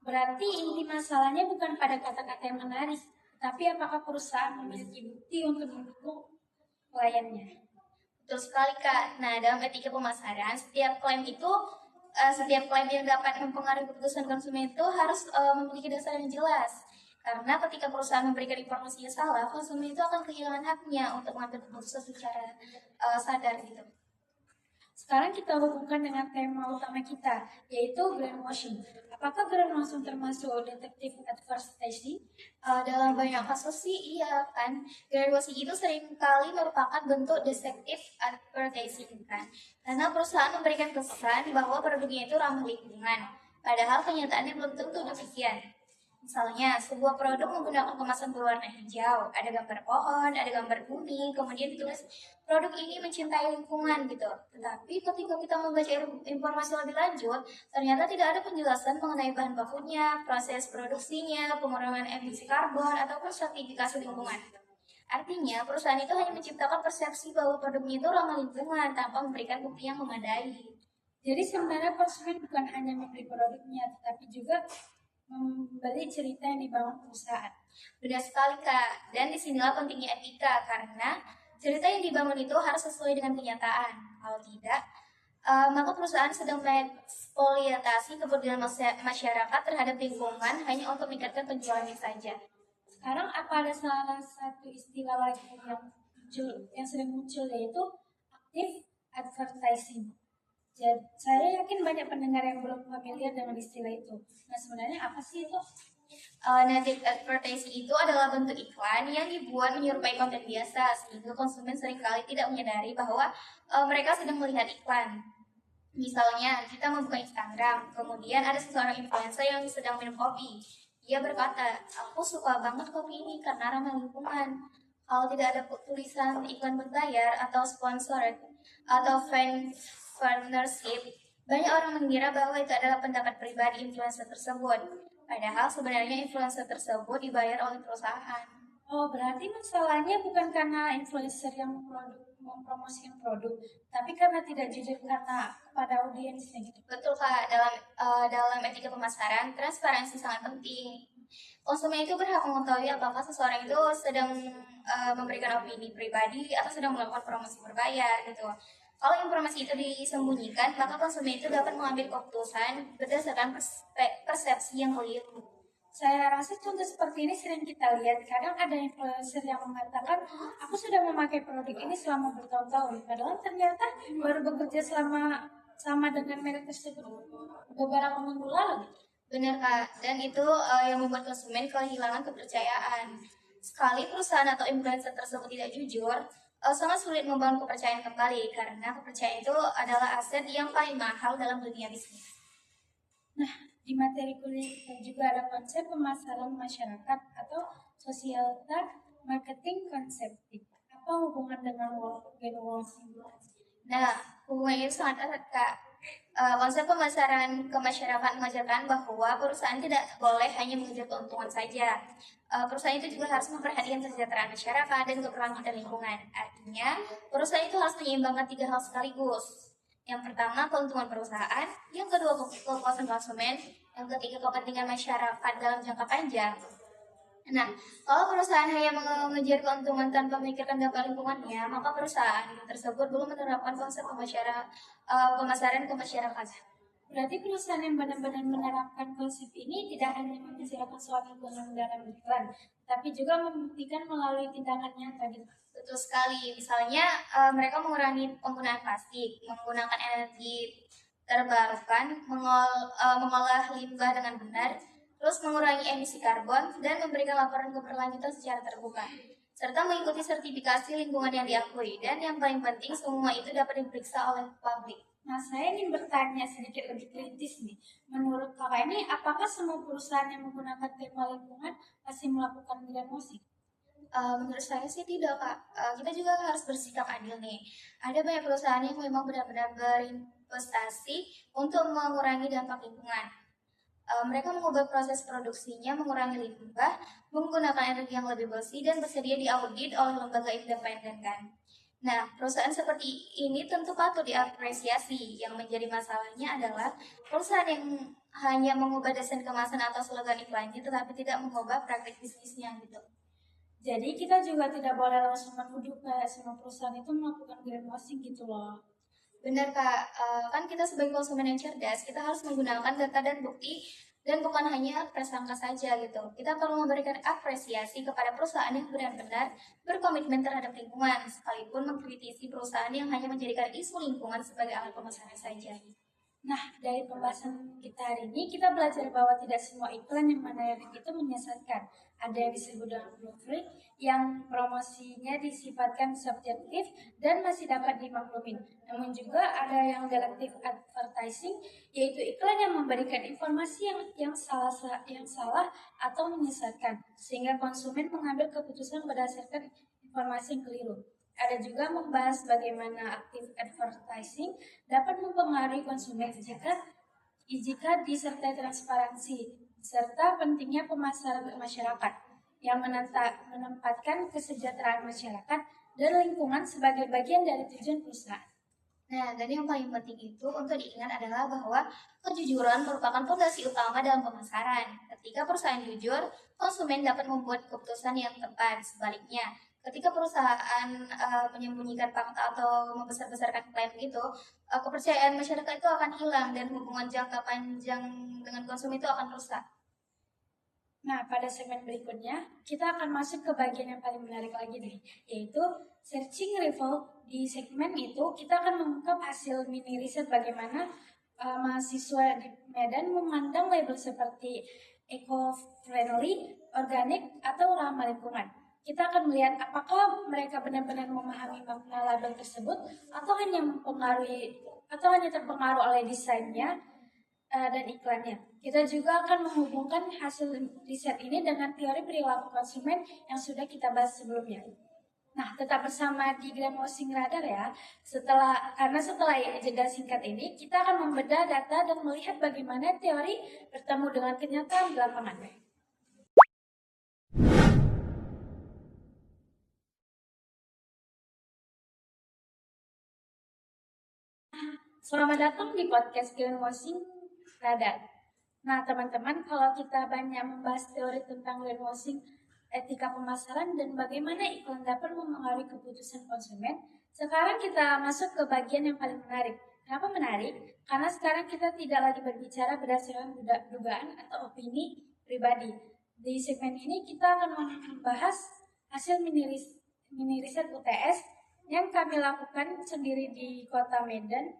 Berarti inti masalahnya bukan pada kata-kata yang menarik, tapi apakah perusahaan memiliki bukti untuk mendukung kliennya. Betul sekali Kak. Nah, dalam etika pemasaran, setiap klaim yang dapat mempengaruhi keputusan konsumen itu harus memiliki dasar yang jelas. Karena ketika perusahaan memberikan informasi yang salah, konsumen itu akan kehilangan haknya untuk mengambil keputusan secara sadar gitu. Sekarang kita hubungkan dengan tema utama kita, yaitu greenwashing. Apakah greenwashing termasuk detektif advertising? Dalam banyak kasus sih iya kan. Greenwashing itu seringkali merupakan bentuk deceptive advertising kan. Karena perusahaan memberikan kesan bahwa produknya itu ramah lingkungan. Padahal kenyataannya belum tentu demikian. Misalnya, sebuah produk menggunakan kemasan berwarna hijau, ada gambar pohon, ada gambar bumi, kemudian ditulis produk ini mencintai lingkungan gitu. Tetapi ketika kita membaca informasi lebih lanjut, ternyata tidak ada penjelasan mengenai bahan bakunya, proses produksinya, pengurangan emisi karbon, ataupun sertifikasi lingkungan. Artinya, perusahaan itu hanya menciptakan persepsi bahwa produknya itu ramah lingkungan tanpa memberikan bukti yang memadai. Jadi sebenarnya konsumen bukan hanya membeli produknya, tetapi juga membeli cerita yang dibangun perusahaan. Benar sekali Kak, dan disinilah pentingnya etika karena cerita yang dibangun itu harus sesuai dengan kenyataan. Kalau tidak, maka perusahaan sedang mengeksploitasi kepedulian masyarakat terhadap lingkungan hanya untuk meningkatkan penjualannya saja. Sekarang apa ada salah satu istilah lagi yang sering muncul yaitu active advertising. Jadi, saya yakin banyak pendengar yang belum familiar dengan istilah itu. Nah, sebenarnya apa sih itu? Native advertising itu adalah bentuk iklan yang dibuat menyerupai konten biasa sehingga konsumen seringkali tidak menyadari bahwa mereka sedang melihat iklan. Misalnya, kita membuka Instagram, kemudian ada seseorang influencer yang sedang minum kopi. Dia berkata, aku suka banget kopi ini karena ramah lingkungan. Kalau tidak ada tulisan iklan berbayar atau sponsored atau partnership, banyak orang mengira bahwa itu adalah pendapat pribadi influencer tersebut. Padahal sebenarnya influencer tersebut dibayar oleh perusahaan. Oh, berarti masalahnya bukan karena influencer yang mempromosikan produk, tapi karena tidak jujur karena kepada audiensnya gitu. Betul Kak, dalam etika pemasaran, transparansi sangat penting. Konsumen itu berhak mengetahui apakah seseorang itu sedang memberikan opini pribadi atau sedang melakukan promosi berbayar gitu. Kalau informasi itu disembunyikan, maka konsumen itu dapat mengambil keputusan berdasarkan persepsi yang keliru. Saya rasa contoh seperti ini sering kita lihat. Kadang ada influencer yang mengatakan, aku sudah memakai produk ini selama bertahun-tahun. Padahal ternyata baru bekerja sama dengan merek tersebut beberapa minggu lalu. Benar Kak, dan itu yang membuat konsumen kehilangan kepercayaan. Sekali perusahaan atau influencer tersebut tidak jujur, sangat sulit membangun kepercayaan kembali karena kepercayaan itu adalah aset yang paling mahal dalam dunia bisnis. Nah, di materi kuliah kita juga ada konsep pemasaran masyarakat atau societal marketing concepting. Apa apa hubungan dengan greenwashing? Nah, hubungannya itu sangat erat, Kak. Konsep pemasaran ke masyarakat mengajarkan bahwa perusahaan tidak boleh hanya mengejar keuntungan saja. Perusahaan itu juga harus memperhatikan kesejahteraan masyarakat dan keberlanjutan lingkungan. Artinya, perusahaan itu harus menyeimbangkan 3 hal sekaligus. Yang pertama, keuntungan perusahaan. Yang kedua, kepuasan konsumen. Yang ketiga, kepentingan masyarakat dalam jangka panjang. Nah, kalau perusahaan hanya mengejar keuntungan tanpa memikirkan dampak lingkungannya, maka perusahaan tersebut belum menerapkan konsep pemasaran ke masyarakat. Berarti perusahaan yang benar-benar menerapkan konsep ini tidak hanya membicarakan soal lingkungan dalam iklan, tapi juga membuktikan melalui tindakan nyata gitu. Betul sekali. Misalnya, mereka mengurangi penggunaan plastik, menggunakan energi terbarukan, mengolah limbah dengan benar, terus mengurangi emisi karbon, dan memberikan laporan keberlanjutan secara terbuka, serta mengikuti sertifikasi lingkungan yang diakui. Dan yang paling penting, semua itu dapat diperiksa oleh publik. Nah, saya ingin bertanya sedikit lebih kritis nih. Menurut kakak ini, apakah semua perusahaan yang menggunakan tema lingkungan pasti melakukan greenwashing? Menurut saya sih tidak, Kak. Kita juga harus bersikap adil nih. Ada banyak perusahaan yang memang benar-benar berinvestasi untuk mengurangi dampak lingkungan. Mereka mengubah proses produksinya, mengurangi limbah, menggunakan energi yang lebih bersih, dan bersedia diaudit oleh lembaga independen kan. Nah, perusahaan seperti ini tentu patut diapresiasi. Yang menjadi masalahnya adalah perusahaan yang hanya mengubah desain kemasan atau slogan iklannya, tetapi tidak mengubah praktik bisnisnya gitu. Jadi kita juga tidak boleh langsung menuduh kayak semua perusahaan itu melakukan greenwashing gitu loh. Benar, Kak. Kan kita sebagai konsumen yang cerdas, kita harus menggunakan data dan bukti dan bukan hanya prasangka saja gitu. Kita perlu memberikan apresiasi kepada perusahaan yang benar-benar berkomitmen terhadap lingkungan, sekalipun mengkritisi perusahaan yang hanya menjadikan isu lingkungan sebagai alat pemasaran saja. Nah, dari pembahasan kita hari ini, kita belajar bahwa tidak semua iklan yang menarik itu menyesatkan. Ada yang disebut dengan blue free, yang promosinya disifatkan subjektif dan masih dapat dimaklumin. Namun juga ada yang selective advertising, yaitu iklan yang memberikan informasi yang salah atau menyesatkan, sehingga konsumen mengambil keputusan berdasarkan informasi yang keliru. Ada juga membahas bagaimana aktif advertising dapat mempengaruhi konsumen jika disertai transparansi, serta pentingnya pemasaran ke masyarakat yang menempatkan kesejahteraan masyarakat dan lingkungan sebagai bagian dari tujuan perusahaan. Nah, dan yang paling penting itu untuk diingat adalah bahwa kejujuran merupakan fondasi utama dalam pemasaran. Ketika perusahaan jujur, konsumen dapat membuat keputusan yang tepat. Sebaliknya, ketika perusahaan menyembunyikan fakta atau membesar-besarkan klaim gitu, kepercayaan masyarakat itu akan hilang dan hubungan jangka panjang dengan konsumen itu akan rusak. Nah, pada segmen berikutnya, kita akan masuk ke bagian yang paling menarik lagi nih, yaitu searching rival. Di segmen itu, kita akan mengungkap hasil mini riset bagaimana mahasiswa di Medan memandang label seperti eco-friendly, organik, atau ramah lingkungan. Kita akan melihat apakah mereka benar-benar memahami makna label tersebut atau hanya terpengaruh oleh desainnya dan iklannya. Kita juga akan menghubungkan hasil riset ini dengan teori perilaku konsumen yang sudah kita bahas sebelumnya. Nah, tetap bersama di Greenwashing Radar ya. Karena setelah jeda singkat ini, kita akan membedah data dan melihat bagaimana teori bertemu dengan kenyataan di lapangan. Selamat datang di podcast Greenwashing Radar. Nah, teman-teman, kalau kita banyak membahas teori tentang greenwashing, etika pemasaran, dan bagaimana iklan dapat mempengaruhi keputusan konsumen, sekarang kita masuk ke bagian yang paling menarik. Kenapa menarik? Karena sekarang kita tidak lagi berbicara berdasarkan dugaan atau opini pribadi. Di segmen ini kita akan membahas hasil mini riset UTS yang kami lakukan sendiri di Kota Medan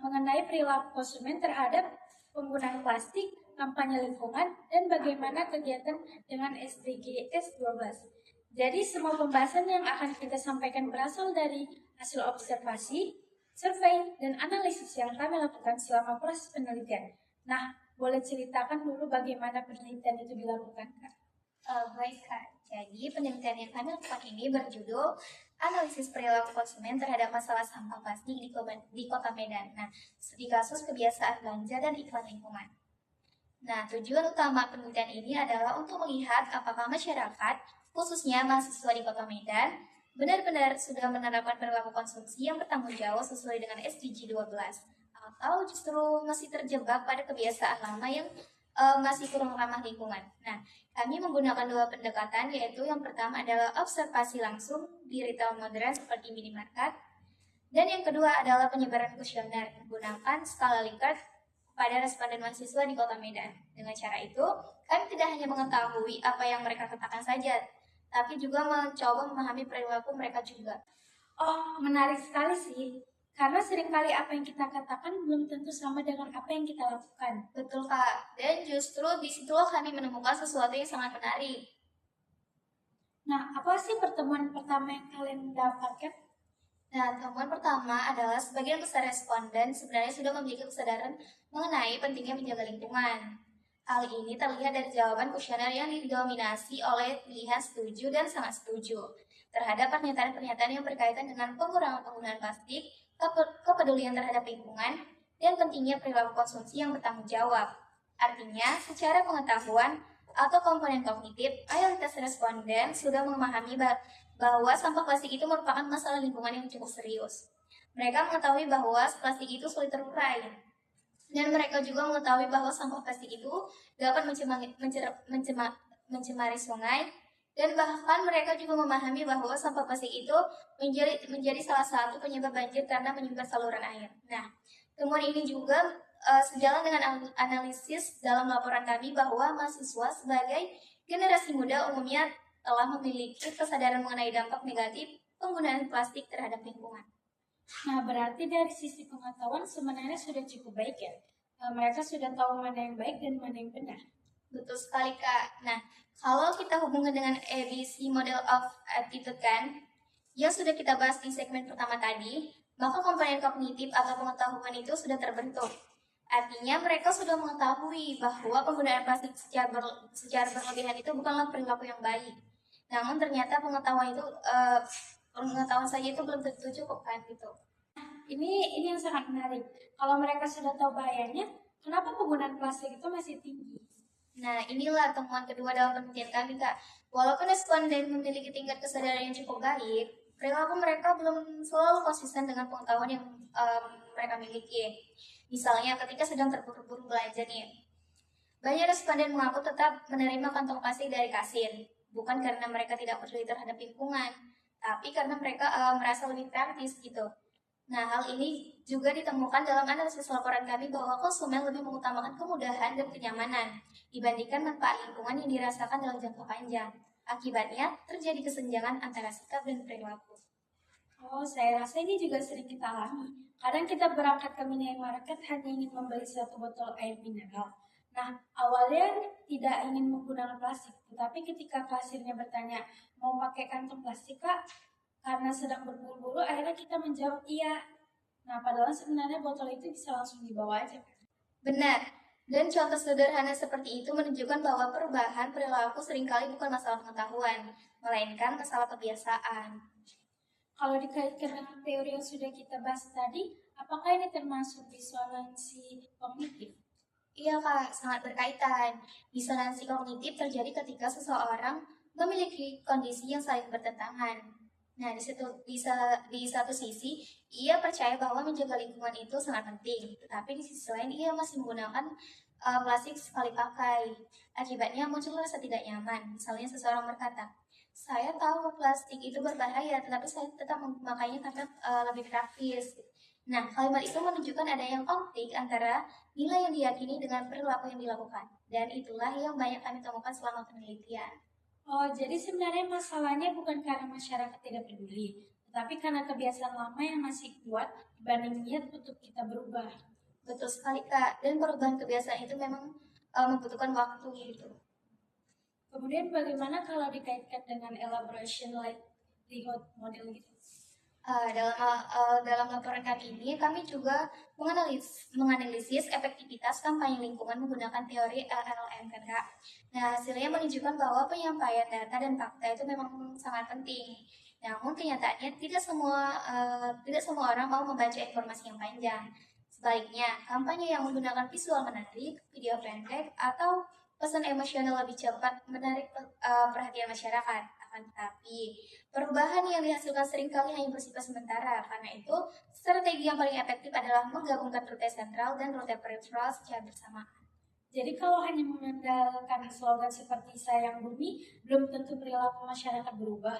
mengenai perilaku konsumen terhadap penggunaan plastik, kampanye lingkungan, dan bagaimana kegiatan dengan SDGs 12. Jadi semua pembahasan yang akan kita sampaikan berasal dari hasil observasi, survei, dan analisis yang kami lakukan selama proses penelitian. Nah, boleh ceritakan dulu bagaimana penelitian itu dilakukan, Kak? Baik, Kak. Jadi, penelitian yang kami lakukan ini berjudul Analisis Perilaku Konsumen Terhadap Masalah Sampah Plastik di Kota Medan. Nah, studi kasus kebiasaan belanja dan iklan lingkungan. Nah, tujuan utama penelitian ini adalah untuk melihat apakah masyarakat, khususnya mahasiswa di Kota Medan, benar-benar sudah menerapkan perilaku konsumsi yang bertanggung jawab sesuai dengan SDG 12, atau justru masih terjebak pada kebiasaan lama yang masih kurang ramah lingkungan. Nah, kami menggunakan dua pendekatan, yaitu yang pertama adalah observasi langsung di retail modern seperti minimarket, dan yang kedua adalah penyebaran kuesioner menggunakan skala Likert pada responden mahasiswa di Kota Medan. Dengan cara itu, kami tidak hanya mengetahui apa yang mereka katakan saja, tapi juga mencoba memahami perilaku mereka juga. Oh, menarik sekali sih. Karena seringkali apa yang kita katakan belum tentu sama dengan apa yang kita lakukan. Betul, Kak. Dan justru disitulah kami menemukan sesuatu yang sangat menarik. Nah, apa sih pertemuan pertama yang kalian dapatkan? Nah, temuan pertama adalah sebagian besar responden sebenarnya sudah memiliki kesadaran mengenai pentingnya menjaga lingkungan. Hal ini terlihat dari jawaban kuesioner yang didominasi oleh pilihan setuju dan sangat setuju terhadap pernyataan-pernyataan yang berkaitan dengan pengurangan penggunaan plastik, kepedulian terhadap lingkungan, dan pentingnya perilaku konsumsi yang bertanggung jawab. Artinya, secara pengetahuan atau komponen kognitif, mayoritas responden sudah memahami bahwa sampah plastik itu merupakan masalah lingkungan yang cukup serius. Mereka mengetahui bahwa plastik itu sulit terurai, dan mereka juga mengetahui bahwa sampah plastik itu dapat mencemari sungai, dan bahkan mereka juga memahami bahwa sampah plastik itu menjadi salah satu penyebab banjir karena menyumbat saluran air. Nah, temuan ini juga sejalan dengan analisis dalam laporan kami bahwa mahasiswa sebagai generasi muda umumnya telah memiliki kesadaran mengenai dampak negatif penggunaan plastik terhadap lingkungan. Nah, berarti dari sisi pengetahuan sebenarnya sudah cukup baik ya. Mereka sudah tahu mana yang baik dan mana yang benar. Betul sekali, Kak. Nah, kalau kita hubungkan dengan ABC Model of Attitude kan, yang sudah kita bahas di segmen pertama tadi, maka komponen kognitif atau pengetahuan itu sudah terbentuk. Artinya mereka sudah mengetahui bahwa penggunaan plastik secara berlebihan itu bukanlah perilaku yang baik. Namun ternyata pengetahuan saja itu belum tentu cukup kan gitu. Ini yang sangat menarik. Kalau mereka sudah tahu bahayanya, kenapa penggunaan plastik itu masih tinggi? Nah, inilah temuan kedua dalam penelitian kami, Kak. Walaupun responden memiliki tingkat kesadaran yang cukup baik, perilaku mereka belum selalu konsisten dengan pengetahuan yang mereka miliki. Misalnya, ketika sedang terburu-buru belanja nih, banyak responden mengaku tetap menerima kantong plastik dari kasir, bukan karena mereka tidak peduli terhadap lingkungan, tapi karena mereka merasa lebih praktis gitu. Nah, hal ini juga ditemukan dalam analisis laporan kami bahwa konsumen lebih mengutamakan kemudahan dan kenyamanan dibandingkan manfaat lingkungan yang dirasakan dalam jangka panjang. Akibatnya, terjadi kesenjangan antara sikap dan perilaku. Oh, saya rasa ini juga sering kita alami. Kadang kita berangkat ke minimarket hanya ingin membeli satu botol air mineral. Nah, awalnya tidak ingin menggunakan plastik, tetapi ketika kasirnya bertanya, mau pakai kantong plastik, Kak? Karena sedang berburu-buru, akhirnya kita menjawab iya. Nah, padahal sebenarnya botol itu bisa langsung dibawa aja. Benar, dan contoh sederhana seperti itu menunjukkan bahwa perubahan perilaku seringkali bukan masalah pengetahuan, melainkan masalah kebiasaan. Kalau dikaitkan dengan teori yang sudah kita bahas tadi, apakah ini termasuk disonansi kognitif? Iya, Kak, sangat berkaitan. Disonansi kognitif terjadi ketika seseorang memiliki kondisi yang saling bertentangan. Nah, di satu sisi, ia percaya bahwa menjaga lingkungan itu sangat penting, tetapi di sisi lain ia masih menggunakan plastik sekali pakai. Akibatnya muncul rasa tidak nyaman. Misalnya seseorang berkata, saya tahu plastik itu berbahaya, tetapi saya tetap memakainya karena lebih praktis. Nah, kalimat itu menunjukkan adanya konflik antara nilai yang diyakini dengan perilaku yang dilakukan. Dan itulah yang banyak kami temukan selama penelitian. Oh, jadi sebenarnya masalahnya bukan karena masyarakat tidak peduli, tetapi karena kebiasaan lama yang masih kuat dibanding niat untuk kita berubah. Betul sekali, Kak. Dan perubahan kebiasaan itu memang membutuhkan waktu gitu. Kemudian bagaimana kalau dikaitkan dengan elaboration livelihood model gitu? Dalam laporan kami ini, kami juga menganalisis efektivitas kampanye lingkungan menggunakan teori LLM kan Kak. Nah, hasilnya menunjukkan bahwa penyampaian data dan fakta itu memang sangat penting. Namun kenyataannya tidak semua orang mau membaca informasi yang panjang. Sebaliknya, kampanye yang menggunakan visual menarik, video pendek, atau pesan emosional lebih cepat menarik perhatian masyarakat. Akan tetapi, perubahan yang dihasilkan seringkali hanya bersifat sementara. Karena itu, strategi yang paling efektif adalah menggabungkan rute sentral dan rute periferal secara bersamaan. Jadi kalau hanya mengandalkan slogan seperti sayang bumi, belum tentu perilaku masyarakat berubah.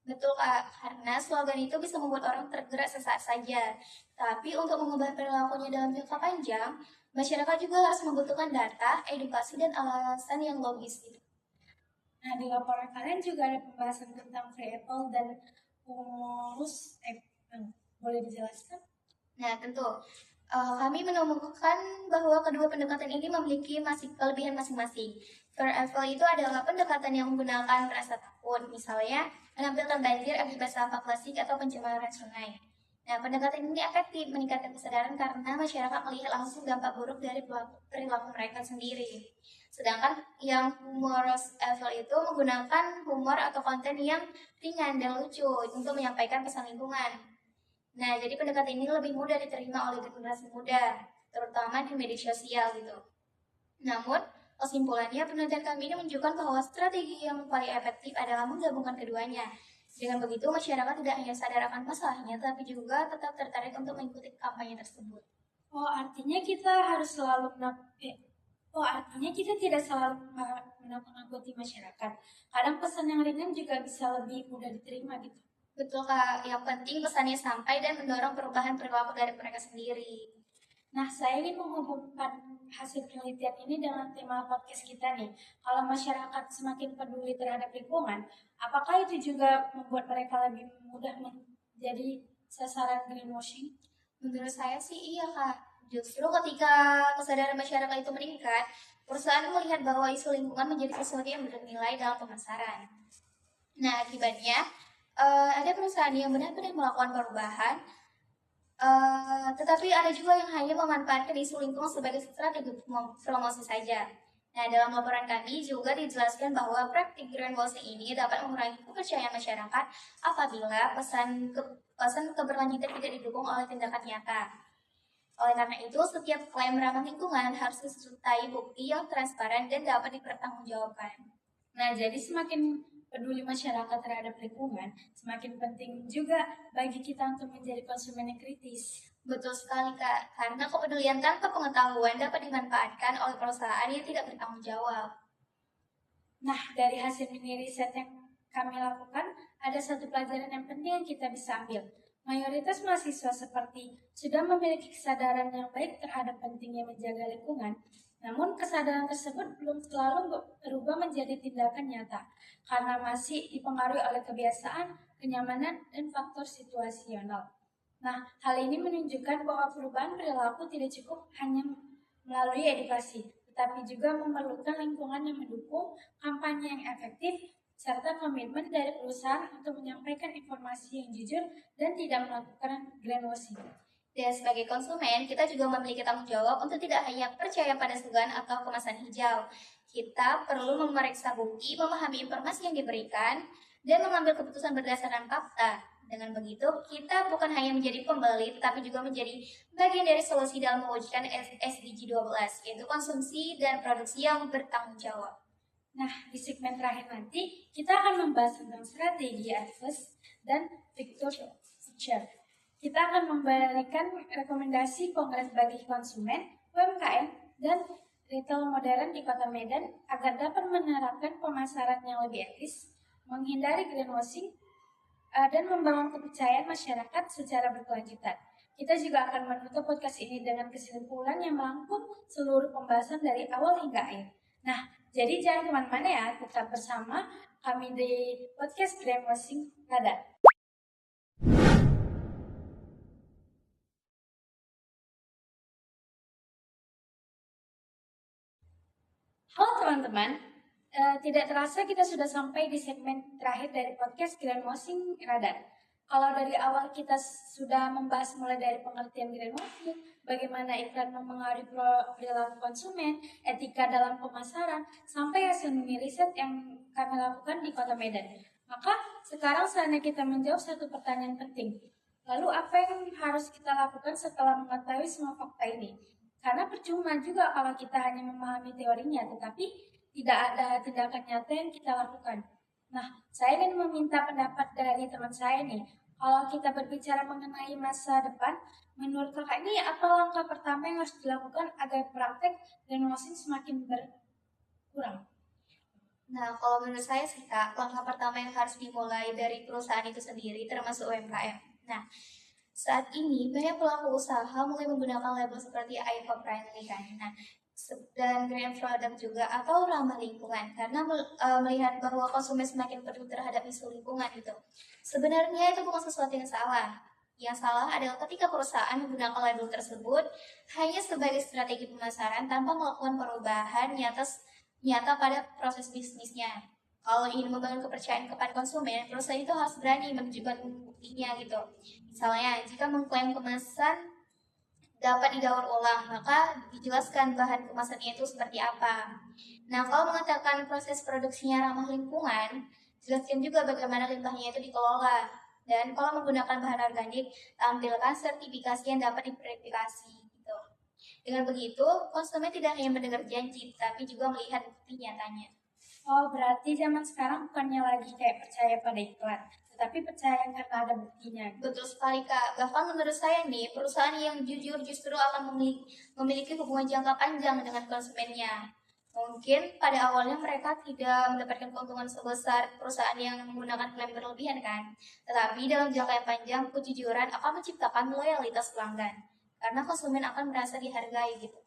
Betul Kak, karena slogan itu bisa membuat orang tergerak sesaat saja. Tapi untuk mengubah perilakunya dalam jangka panjang, masyarakat juga harus membutuhkan data, edukasi, dan alasan yang logis gitu. Nah, di laporan kalian juga ada pembahasan tentang free apple dan humorous apple. Boleh dijelaskan? Nah, tentu. Kami menemukan bahwa kedua pendekatan ini memiliki kelebihan masing-masing. Fair Apple itu adalah pendekatan yang menggunakan rasa takut, misalnya menampilkan banjir akibat sampah plastik atau pencemaran sungai. Nah, pendekatan ini efektif meningkatkan kesadaran karena masyarakat melihat langsung dampak buruk dari perilaku mereka sendiri. Sedangkan yang humorous Apple itu menggunakan humor atau konten yang ringan dan lucu untuk menyampaikan pesan lingkungan. Nah, jadi pendekatan ini lebih mudah diterima oleh generasi muda, terutama di media sosial gitu. Namun, kesimpulannya penelitian kami ini menunjukkan bahwa strategi yang paling efektif adalah menggabungkan keduanya. Dengan begitu, masyarakat tidak hanya sadar akan masalahnya, tapi juga tetap tertarik untuk mengikuti kampanye tersebut. Oh, artinya kita harus selalu artinya kita tidak selalu menakut-nakuti masyarakat. Kadang pesan yang ringan juga bisa lebih mudah diterima gitu. Betul Kak, yang penting pesannya sampai dan mendorong perubahan perilaku dari mereka sendiri. Nah, saya ingin menghubungkan hasil penelitian ini dengan tema podcast kita nih. Kalau masyarakat semakin peduli terhadap lingkungan, apakah itu juga membuat mereka lebih mudah menjadi sasaran greenwashing? Menurut saya sih iya Kak. Justru ketika kesadaran masyarakat itu meningkat, perusahaan melihat bahwa isu lingkungan menjadi sesuatu yang bernilai dalam pemasaran. Nah, akibatnya ada perusahaan yang benar-benar melakukan perubahan, tetapi ada juga yang hanya memanfaatkan isu lingkungan sebagai strategi promosi saja. Nah, dalam laporan kami juga dijelaskan bahwa praktik greenwashing ini dapat mengurangi kepercayaan masyarakat apabila pesan keberlanjutan tidak didukung oleh tindakan nyata. Oleh karena itu, setiap klaim ramah lingkungan harus disertai bukti yang transparan dan dapat dipertanggungjawabkan. Nah, jadi semakin peduli masyarakat terhadap lingkungan, semakin penting juga bagi kita untuk menjadi konsumen yang kritis. Betul sekali Kak, karena kepedulian tanpa pengetahuan dapat dimanfaatkan oleh perusahaan yang tidak bertanggung jawab. Nah, dari hasil mini riset yang kami lakukan, ada satu pelajaran yang penting yang kita bisa ambil. Mayoritas mahasiswa seperti sudah memiliki kesadaran yang baik terhadap pentingnya menjaga lingkungan, namun kesadaran tersebut belum selalu berubah menjadi tindakan nyata, karena masih dipengaruhi oleh kebiasaan, kenyamanan, dan faktor situasional. Nah, hal ini menunjukkan bahwa perubahan perilaku tidak cukup hanya melalui edukasi, tetapi juga memerlukan lingkungan yang mendukung, kampanye yang efektif, serta komitmen dari perusahaan untuk menyampaikan informasi yang jujur dan tidak melakukan greenwashing. Dan sebagai konsumen, kita juga memiliki tanggung jawab untuk tidak hanya percaya pada slogan atau kemasan hijau. Kita perlu memeriksa bukti, memahami informasi yang diberikan, dan mengambil keputusan berdasarkan fakta. Dengan begitu, kita bukan hanya menjadi pembeli, tetapi juga menjadi bagian dari solusi dalam mewujudkan SDG 12, yaitu konsumsi dan produksi yang bertanggung jawab. Nah, di segmen terakhir nanti, kita akan membahas tentang strategi adverse dan victor future. Kita akan memberikan rekomendasi kongres bagi konsumen, UMKM, dan retail modern di Kota Medan agar dapat menerapkan pemasaran yang lebih etis, menghindari greenwashing, dan membangun kepercayaan masyarakat secara berkelanjutan. Kita juga akan menutup podcast ini dengan kesimpulan yang merangkum seluruh pembahasan dari awal hingga akhir. Nah, jadi jangan kemana-mana ya, tetap bersama kami di podcast Greenwashing Radar. Halo teman-teman, tidak terasa kita sudah sampai di segmen terakhir dari podcast Greenwashing Radar. Kalau dari awal kita sudah membahas mulai dari pengertian greenwashing, bagaimana iklan mempengaruhi perilaku konsumen, etika dalam pemasaran, sampai hasil mini riset yang kami lakukan di Kota Medan. Maka sekarang saatnya kita menjawab satu pertanyaan penting. Lalu apa yang harus kita lakukan setelah mengetahui semua fakta ini? Karena percuma juga kalau kita hanya memahami teorinya, tetapi tidak ada tindakan nyata yang kita lakukan. Nah, saya ingin meminta pendapat dari teman saya nih. Kalau kita berbicara mengenai masa depan, menurut kakak ini apa langkah pertama yang harus dilakukan agar praktek greenwashing semakin berkurang? Nah, kalau menurut saya sih Kak, langkah pertama yang harus dimulai dari perusahaan itu sendiri, termasuk UMKM. Nah, saat ini banyak pelaku usaha mulai menggunakan label seperti eco-friendly kan. Nah, dan green product juga atau ramah lingkungan karena melihat bahwa konsumen semakin peduli terhadap isu lingkungan gitu. Sebenarnya itu bukan sesuatu yang salah. Yang salah adalah ketika perusahaan menggunakan label tersebut hanya sebagai strategi pemasaran tanpa melakukan perubahan nyata pada proses bisnisnya. Kalau ingin membangun kepercayaan kepada konsumen, perusahaan itu harus berani menunjukkan buktinya gitu. Misalnya, jika mengklaim kemasan dapat didaur ulang, maka dijelaskan bahan kemasannya itu seperti apa. Nah, kalau mengatakan proses produksinya ramah lingkungan, jelaskan juga bagaimana limbahnya itu dikelola. Dan kalau menggunakan bahan organik, tampilkan sertifikasi yang dapat diverifikasi. Gitu. Dengan begitu, konsumen tidak hanya mendengar janji, tapi juga melihat bukti nyatanya. Oh, berarti zaman sekarang bukannya lagi kayak percaya pada iklan, tetapi percaya karena ada buktinya. Betul sekali Kak. Bahkan menurut saya nih, perusahaan yang jujur justru akan memiliki hubungan jangka panjang dengan konsumennya. Mungkin pada awalnya mereka tidak mendapatkan keuntungan sebesar perusahaan yang menggunakan klaim berlebihan kan. Tetapi dalam jangka yang panjang, kejujuran akan menciptakan loyalitas pelanggan. Karena konsumen akan merasa dihargai gitu.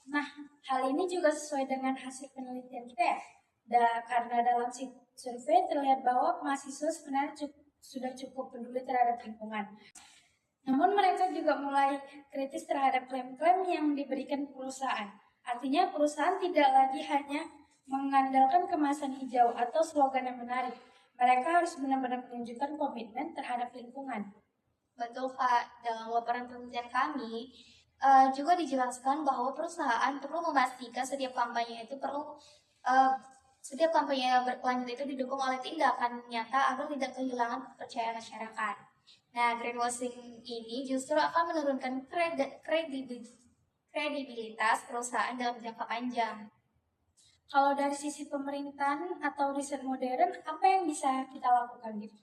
Nah, hal ini juga sesuai dengan hasil penelitian kita ya. Karena dalam survei terlihat bahwa mahasiswa sebenarnya sudah cukup peduli terhadap lingkungan. Namun mereka juga mulai kritis terhadap klaim-klaim yang diberikan perusahaan. Artinya perusahaan tidak lagi hanya mengandalkan kemasan hijau atau slogan yang menarik. Mereka harus benar-benar menunjukkan komitmen terhadap lingkungan. Betul Kak, dalam laporan penelitian kami, juga dijelaskan bahwa perusahaan perlu memastikan setiap kampanye yang berkelanjutan itu didukung oleh tindakan nyata agar tidak kehilangan kepercayaan masyarakat. Nah, greenwashing ini justru akan menurunkan kredibilitas perusahaan dalam jangka panjang. Kalau dari sisi pemerintahan atau riset modern, apa yang bisa kita lakukan gitu?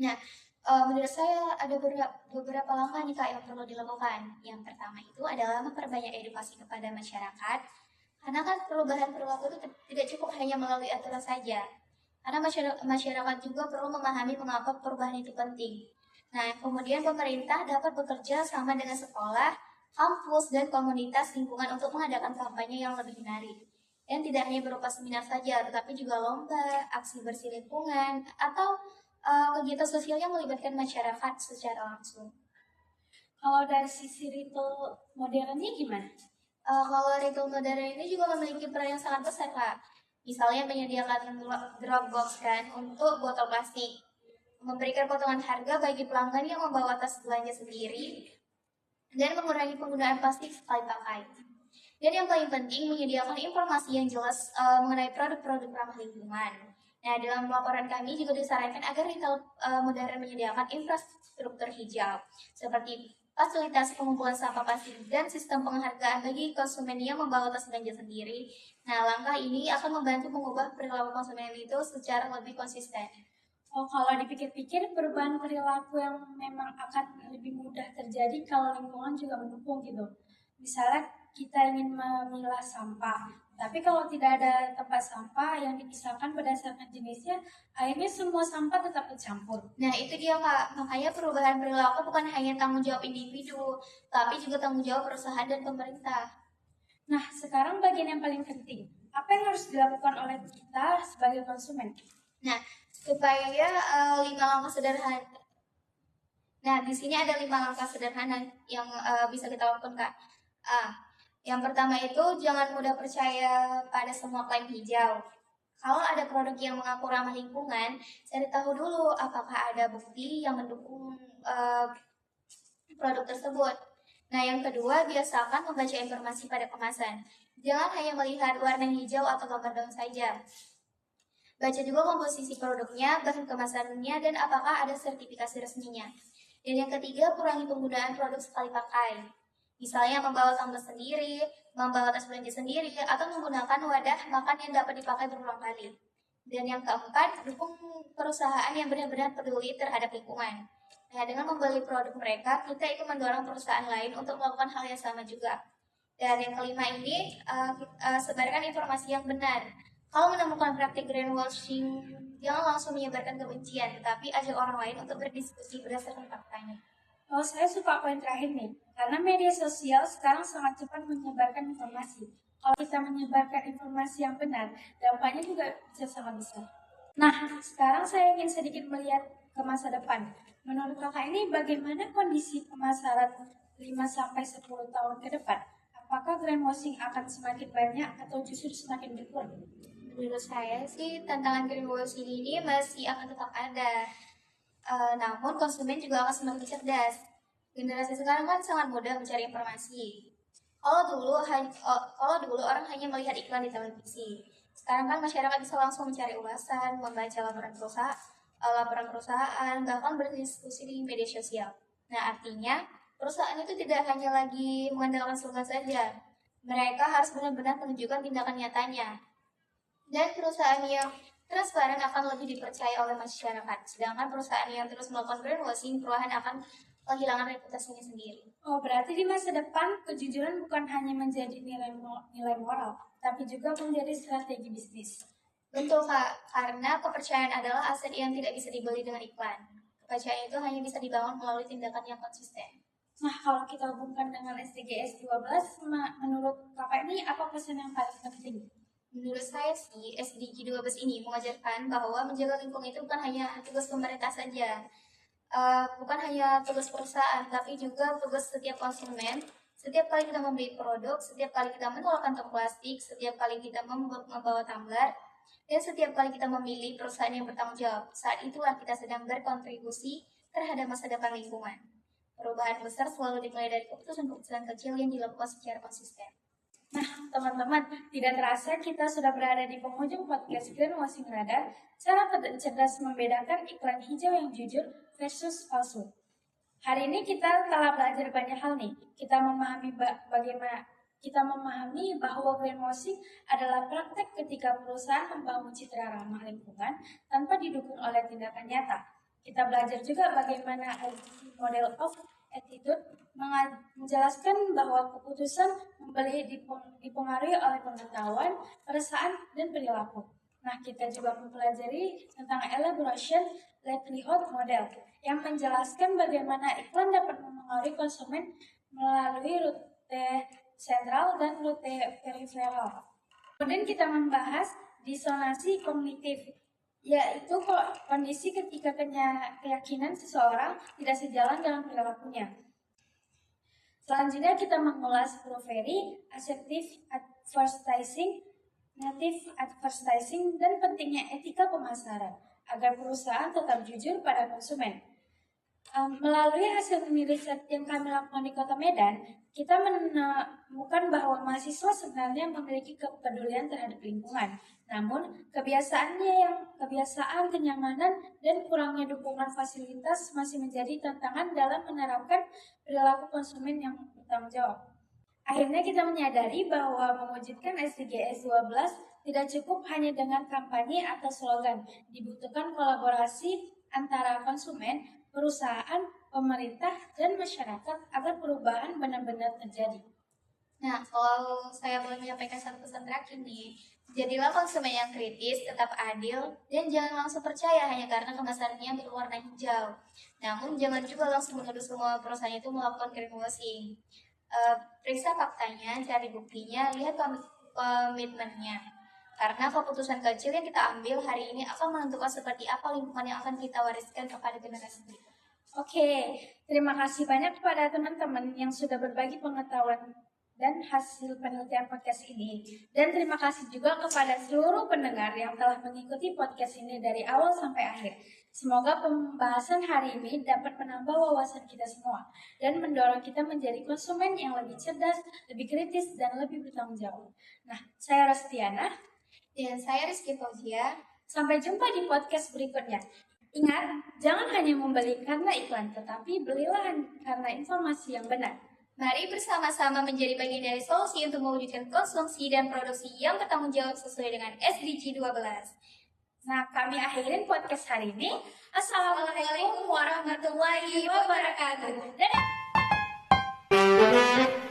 Nah, menurut saya ada beberapa langkah nih Kak yang perlu dilakukan. Yang pertama itu adalah memperbanyak edukasi kepada masyarakat. Karena kan perubahan perilaku itu tidak cukup hanya melalui aturan saja. Karena masyarakat juga perlu memahami mengapa perubahan itu penting. Nah, kemudian pemerintah dapat bekerja sama dengan sekolah, kampus, dan komunitas lingkungan untuk mengadakan kampanye yang lebih menarik. Dan tidak hanya berupa seminar saja, tetapi juga lomba, aksi bersih lingkungan, atau kegiatan sosial yang melibatkan masyarakat secara langsung. Kalau dari sisi retail modernnya gimana? Kalau retail modern ini juga memiliki peran yang sangat besar, Kak. Misalnya menyediakan drop box kan untuk botol plastik, memberikan potongan harga bagi pelanggan yang membawa tas belanja sendiri, dan mengurangi penggunaan plastik sekali pakai. Dan yang paling penting, menyediakan informasi yang jelas mengenai produk-produk ramah lingkungan. Nah, dalam laporan kami juga disarankan agar retail modern menyediakan infrastruktur hijau, seperti fasilitas pengumpulan sampah plastik dan sistem penghargaan bagi konsumen yang membawa tas belanja sendiri. Nah, langkah ini akan membantu mengubah perilaku konsumen itu secara lebih konsisten. Oh, kalau dipikir-pikir perubahan perilaku yang memang akan lebih mudah terjadi kalau lingkungan juga mendukung gitu. Misalnya kita ingin memilah sampah, tapi kalau tidak ada tempat sampah yang dipisahkan berdasarkan jenisnya, akhirnya semua sampah tetap bercampur. Nah, itu dia Kak. Makanya perubahan perilaku bukan hanya tanggung jawab individu, tapi juga tanggung jawab perusahaan dan pemerintah. Nah, sekarang bagian yang paling penting. Apa yang harus dilakukan oleh kita sebagai konsumen? Nah, supaya 5 langkah sederhana. Nah, di sini ada 5 langkah sederhana yang bisa kita lakukan Kak. Yang pertama itu jangan mudah percaya pada semua klaim hijau. Kalau ada produk yang mengaku ramah lingkungan, cari tahu dulu apakah ada bukti yang mendukung produk tersebut. Nah, yang kedua, biasakan membaca informasi pada kemasan. Jangan hanya melihat warna hijau atau gambar daun saja. Baca juga komposisi produknya, bahan kemasannya, dan apakah ada sertifikasi resminya. Dan yang ketiga, kurangi penggunaan produk sekali pakai. Misalnya membawa tumbler sendiri, membawa tas belanja sendiri, atau menggunakan wadah makan yang dapat dipakai berulang kali. Dan yang keempat, dukung perusahaan yang benar-benar peduli terhadap lingkungan. Nah, dengan membeli produk mereka, kita itu mendorong perusahaan lain untuk melakukan hal yang sama juga. Dan yang kelima ini, sebarkan informasi yang benar. Kalau menemukan praktik greenwashing, jangan langsung menyebarkan kebencian, tetapi ajak orang lain untuk berdiskusi berdasarkan faktanya. Oh, saya suka poin terakhir nih, karena media sosial sekarang sangat cepat menyebarkan informasi. Kalau kita menyebarkan informasi yang benar, dampaknya juga bisa sangat besar. Nah, sekarang saya ingin sedikit melihat ke masa depan. Menurut kakak ini bagaimana kondisi pemasaran 5-10 tahun ke depan? Apakah greenwashing akan semakin banyak atau justru semakin berkurang? Menurut saya sih, tantangan greenwashing ini masih akan tetap ada. Namun konsumen juga akan semakin cerdas. Generasi sekarang kan sangat mudah mencari informasi. Kalau dulu orang hanya melihat iklan di televisi. Sekarang kan masyarakat bisa langsung mencari ulasan, membaca laporan perusahaan, bahkan berdiskusi di media sosial. Nah, artinya perusahaan itu tidak hanya lagi mengandalkan slogan saja. Mereka harus benar-benar menunjukkan tindakan nyatanya. Dan perusahaan yang transparan akan lebih dipercaya oleh masyarakat. Sedangkan perusahaan yang terus melakukan greenwashing, perlahan akan kehilangan reputasinya sendiri. Oh, berarti di masa depan kejujuran bukan hanya menjadi nilai moral, tapi juga menjadi strategi bisnis. Betul, Kak. Karena kepercayaan adalah aset yang tidak bisa dibeli dengan iklan. Kepercayaan itu hanya bisa dibangun melalui tindakan yang konsisten. Nah, kalau kita hubungkan dengan SDGs 12, menurut kakak ini apa pesan yang paling penting? Menurut saya sih, SDG 12 ini mengajarkan bahwa menjaga lingkungan itu bukan hanya tugas pemerintah saja, bukan hanya tugas perusahaan, tapi juga tugas setiap konsumen. Setiap kali kita membeli produk, setiap kali kita menolak kantong plastik, setiap kali kita membawa tumbler, dan setiap kali kita memilih perusahaan yang bertanggung jawab, saat itulah kita sedang berkontribusi terhadap masa depan lingkungan. Perubahan besar selalu dimulai dari keputusan-keputusan kecil yang dilakukan secara konsisten. Nah, teman-teman, tidak terasa kita sudah berada di penghujung podcast Greenwashing Radar, cara cerdas membedakan iklan hijau yang jujur versus palsu. Hari ini kita telah belajar banyak hal nih. Kita memahami bahwa greenwashing adalah praktek ketika perusahaan membangun citra ramah lingkungan tanpa didukung oleh tindakan nyata. Kita belajar juga bagaimana model of attitude menjelaskan bahwa keputusan membeli dipengaruhi oleh pengetahuan, perasaan, dan perilaku. Nah, kita juga mempelajari tentang elaboration livelihood model yang menjelaskan bagaimana iklan dapat mempengaruhi konsumen melalui rute sentral dan rute periferal. Kemudian kita membahas disonansi kognitif, yaitu kondisi ketika keyakinan seseorang tidak sejalan dalam perilakunya. Selanjutnya kita mengulas proofreading, assertive advertising, native advertising, dan pentingnya etika pemasaran agar perusahaan tetap jujur pada konsumen. Melalui hasil riset yang kami lakukan di Kota Medan, kita menemukan bahwa mahasiswa sebenarnya memiliki kepedulian terhadap lingkungan. Namun, kebiasaan, kenyamanan, dan kurangnya dukungan fasilitas masih menjadi tantangan dalam menerapkan perilaku konsumen yang bertanggung jawab. Akhirnya kita menyadari bahwa mewujudkan SDGs 12 tidak cukup hanya dengan kampanye atau slogan. Dibutuhkan kolaborasi antara konsumen, perusahaan, pemerintah, dan masyarakat agar perubahan benar-benar terjadi. Nah, kalau saya boleh menyampaikan satu pesan terakhir nih, jadilah konsumen yang kritis, tetap adil, dan jangan langsung percaya hanya karena kemasannya berwarna hijau. Namun, jangan juga langsung menuduh semua perusahaan itu melakukan greenwashing. Periksa faktanya, cari buktinya, lihat komitmennya. Karena keputusan kecil yang kita ambil hari ini akan menentukan seperti apa lingkungan yang akan kita wariskan kepada generasi berikutnya. Oke, terima kasih banyak kepada teman-teman yang sudah berbagi pengetahuan dan hasil penelitian podcast ini. Dan terima kasih juga kepada seluruh pendengar yang telah mengikuti podcast ini dari awal sampai akhir. Semoga pembahasan hari ini dapat menambah wawasan kita semua dan mendorong kita menjadi konsumen yang lebih cerdas, lebih kritis, dan lebih bertanggung jawab. Nah, saya Rostiana. Dan saya Rizky Fauzia. Sampai jumpa di podcast berikutnya. Ingat, jangan hanya membeli karena iklan, tetapi belilah karena informasi yang benar. Mari bersama-sama menjadi bagian dari solusi untuk mewujudkan konsumsi dan produksi yang bertanggung jawab sesuai dengan SDG 12. Nah, kami akhirin podcast hari ini. Assalamualaikum warahmatullahi wabarakatuh. Dadah!